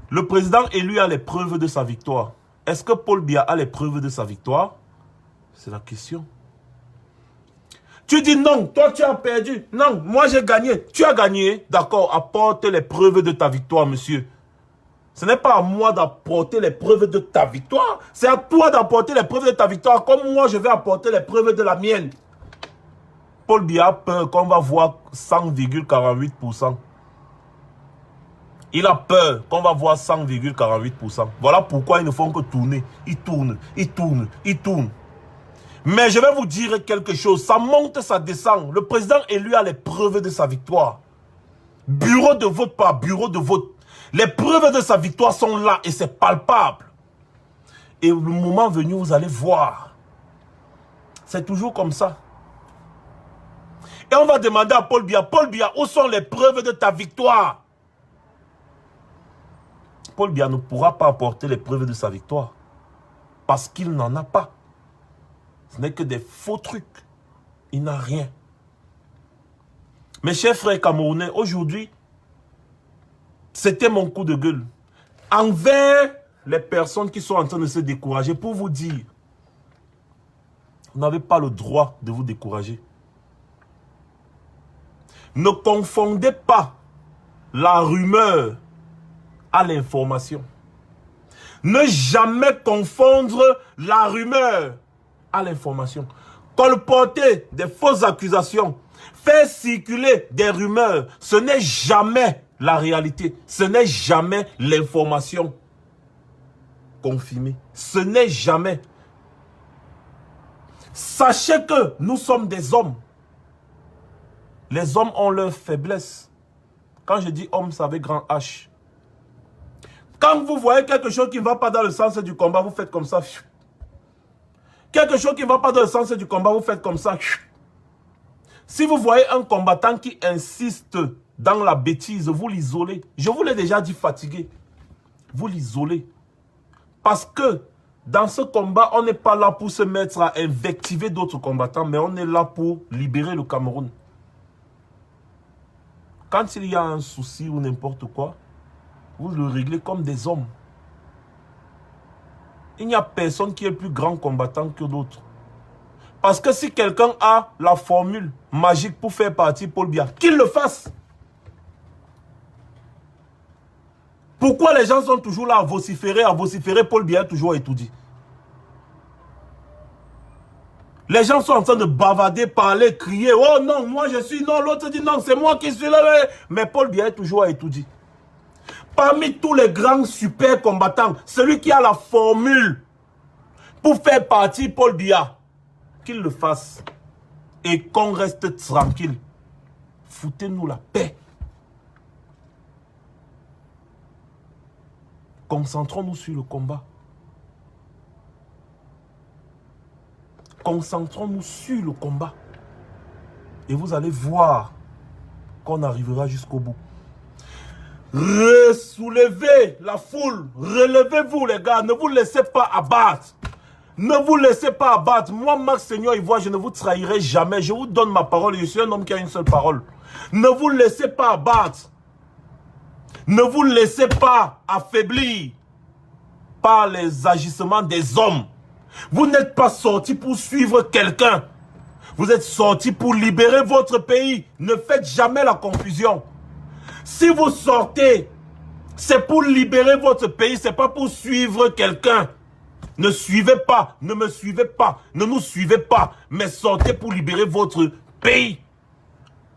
Le président élu a les preuves de sa victoire. Est-ce que Paul Biya a les preuves de sa victoire? C'est la question. Tu dis non, toi tu as perdu. Non, moi j'ai gagné. Tu as gagné. D'accord, apporte les preuves de ta victoire, monsieur. Ce n'est pas à moi d'apporter les preuves de ta victoire. C'est à toi d'apporter les preuves de ta victoire. Comme moi, je vais apporter les preuves de la mienne. Paul Biya a peur qu'on va voir 100,48%. Il a peur qu'on va voir 100,48%. Voilà pourquoi ils ne font que tourner. Ils tournent, ils tournent, ils tournent. Mais je vais vous dire quelque chose. Ça monte, ça descend. Le président élu a les preuves de sa victoire. Bureau de vote par bureau de vote. Les preuves de sa victoire sont là et c'est palpable. Et le moment venu, vous allez voir. C'est toujours comme ça. Et on va demander à Paul Biya, où sont les preuves de ta victoire? Paul Biya ne pourra pas apporter les preuves de sa victoire. Parce qu'il n'en a pas. Ce n'est que des faux trucs. Il n'a rien. Mes chers frères camerounais, aujourd'hui, c'était mon coup de gueule. Envers les personnes qui sont en train de se décourager, pour vous dire, vous n'avez pas le droit de vous décourager. Ne confondez pas la rumeur à l'information. Ne jamais confondre la rumeur à l'information. Colporter des fausses accusations, faire circuler des rumeurs, ce n'est jamais la réalité. Ce n'est jamais l'information confirmée. Ce n'est jamais. Sachez que nous sommes des hommes. Les hommes ont leurs faiblesses. Quand je dis homme, c'est avec grand H. Quand vous voyez quelque chose qui ne va pas dans le sens du combat, vous faites comme ça. Quelque chose qui ne va pas dans le sens du combat, vous faites comme ça. Si vous voyez un combattant qui insiste dans la bêtise, vous l'isolez. Je vous l'ai déjà dit, fatigué. Vous l'isolez. Parce que dans ce combat, on n'est pas là pour se mettre à invectiver d'autres combattants, mais on est là pour libérer le Cameroun. Quand il y a un souci ou n'importe quoi, vous le réglez comme des hommes. Il n'y a personne qui est plus grand combattant que d'autres. Parce que si quelqu'un a la formule magique pour faire partie Paul Biya, qu'il le fasse. Pourquoi les gens sont toujours là à vociférer Paul Biya toujours étudié? Les gens sont en train de bavarder, parler, crier. Oh non, moi je suis non. L'autre dit non, c'est moi qui suis là. Mais Paul Biya est toujours à étudier. Parmi tous les grands super combattants, celui qui a la formule pour faire partie Paul Biya, qu'il le fasse. Et qu'on reste tranquille. Foutez-nous la paix. Concentrons-nous sur le combat. Concentrons-nous sur le combat. Et vous allez voir qu'on arrivera jusqu'au bout. Soulevez la foule. Relevez-vous les gars. Ne vous laissez pas abattre. Ne vous laissez pas abattre. Moi, Max Seigneur Ivoire, je ne vous trahirai jamais. Je vous donne ma parole. Je suis un homme qui a une seule parole. Ne vous laissez pas abattre. Ne vous laissez pas affaiblir par les agissements des hommes. Vous n'êtes pas sorti pour suivre quelqu'un. Vous êtes sorti pour libérer votre pays. Ne faites jamais la confusion. Si vous sortez, c'est pour libérer votre pays. Ce n'est pas pour suivre quelqu'un. Ne suivez pas, ne me suivez pas, ne nous suivez pas. Mais sortez pour libérer votre pays.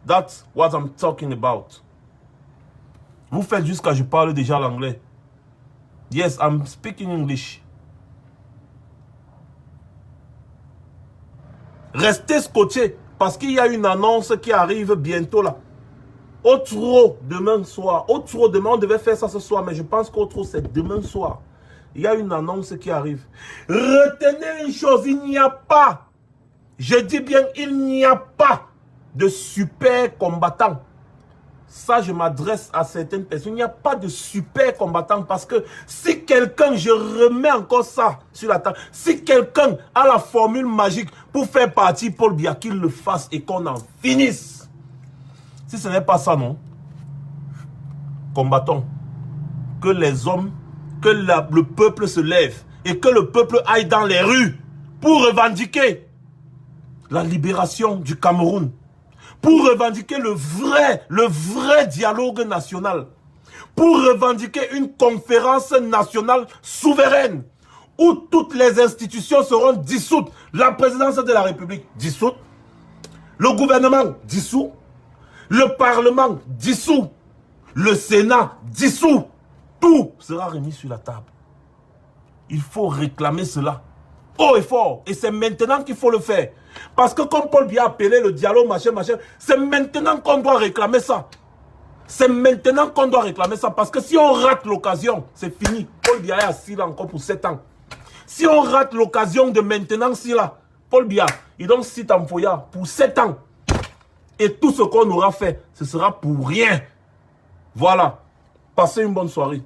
That's what I'm talking about. Vous faites jusqu'à je parle déjà l'anglais. Yes, I'm speaking English. Restez scotché parce qu'il y a une annonce qui arrive bientôt là. Au trop demain soir. Au trop demain, on devait faire ça ce soir, mais je pense qu'au trop c'est demain soir. Il y a une annonce qui arrive. Retenez une chose, il n'y a pas, je dis bien, il n'y a pas de super combattants. Ça, je m'adresse à certaines personnes. Il n'y a pas de super combattant parce que si quelqu'un, je remets encore ça sur la table, si quelqu'un a la formule magique pour faire partie Paul Biya, qu'il le fasse et qu'on en finisse. Si ce n'est pas ça, non. Combattons. Que les hommes, que le peuple se lève et que le peuple aille dans les rues pour revendiquer. la libération du Cameroun, pour revendiquer le vrai dialogue national, pour revendiquer une conférence nationale souveraine, où toutes les institutions seront dissoutes. La présidence de la République dissoute, le gouvernement dissous, le Parlement dissous, le Sénat dissous. Tout sera remis sur la table. Il faut réclamer cela haut et fort. Et c'est maintenant qu'il faut le faire. Parce que comme Paul Biya a appelé le dialogue, machin, c'est maintenant qu'on doit réclamer ça. C'est maintenant qu'on doit réclamer ça. Parce que si on rate l'occasion, c'est fini. Paul Biya est assis là encore pour 7 ans. Si on rate l'occasion de maintenance là, Paul Biya, il donne 6 Tamfoya pour 7 ans. Et tout ce qu'on aura fait, ce sera pour rien. Voilà. Passez une bonne soirée.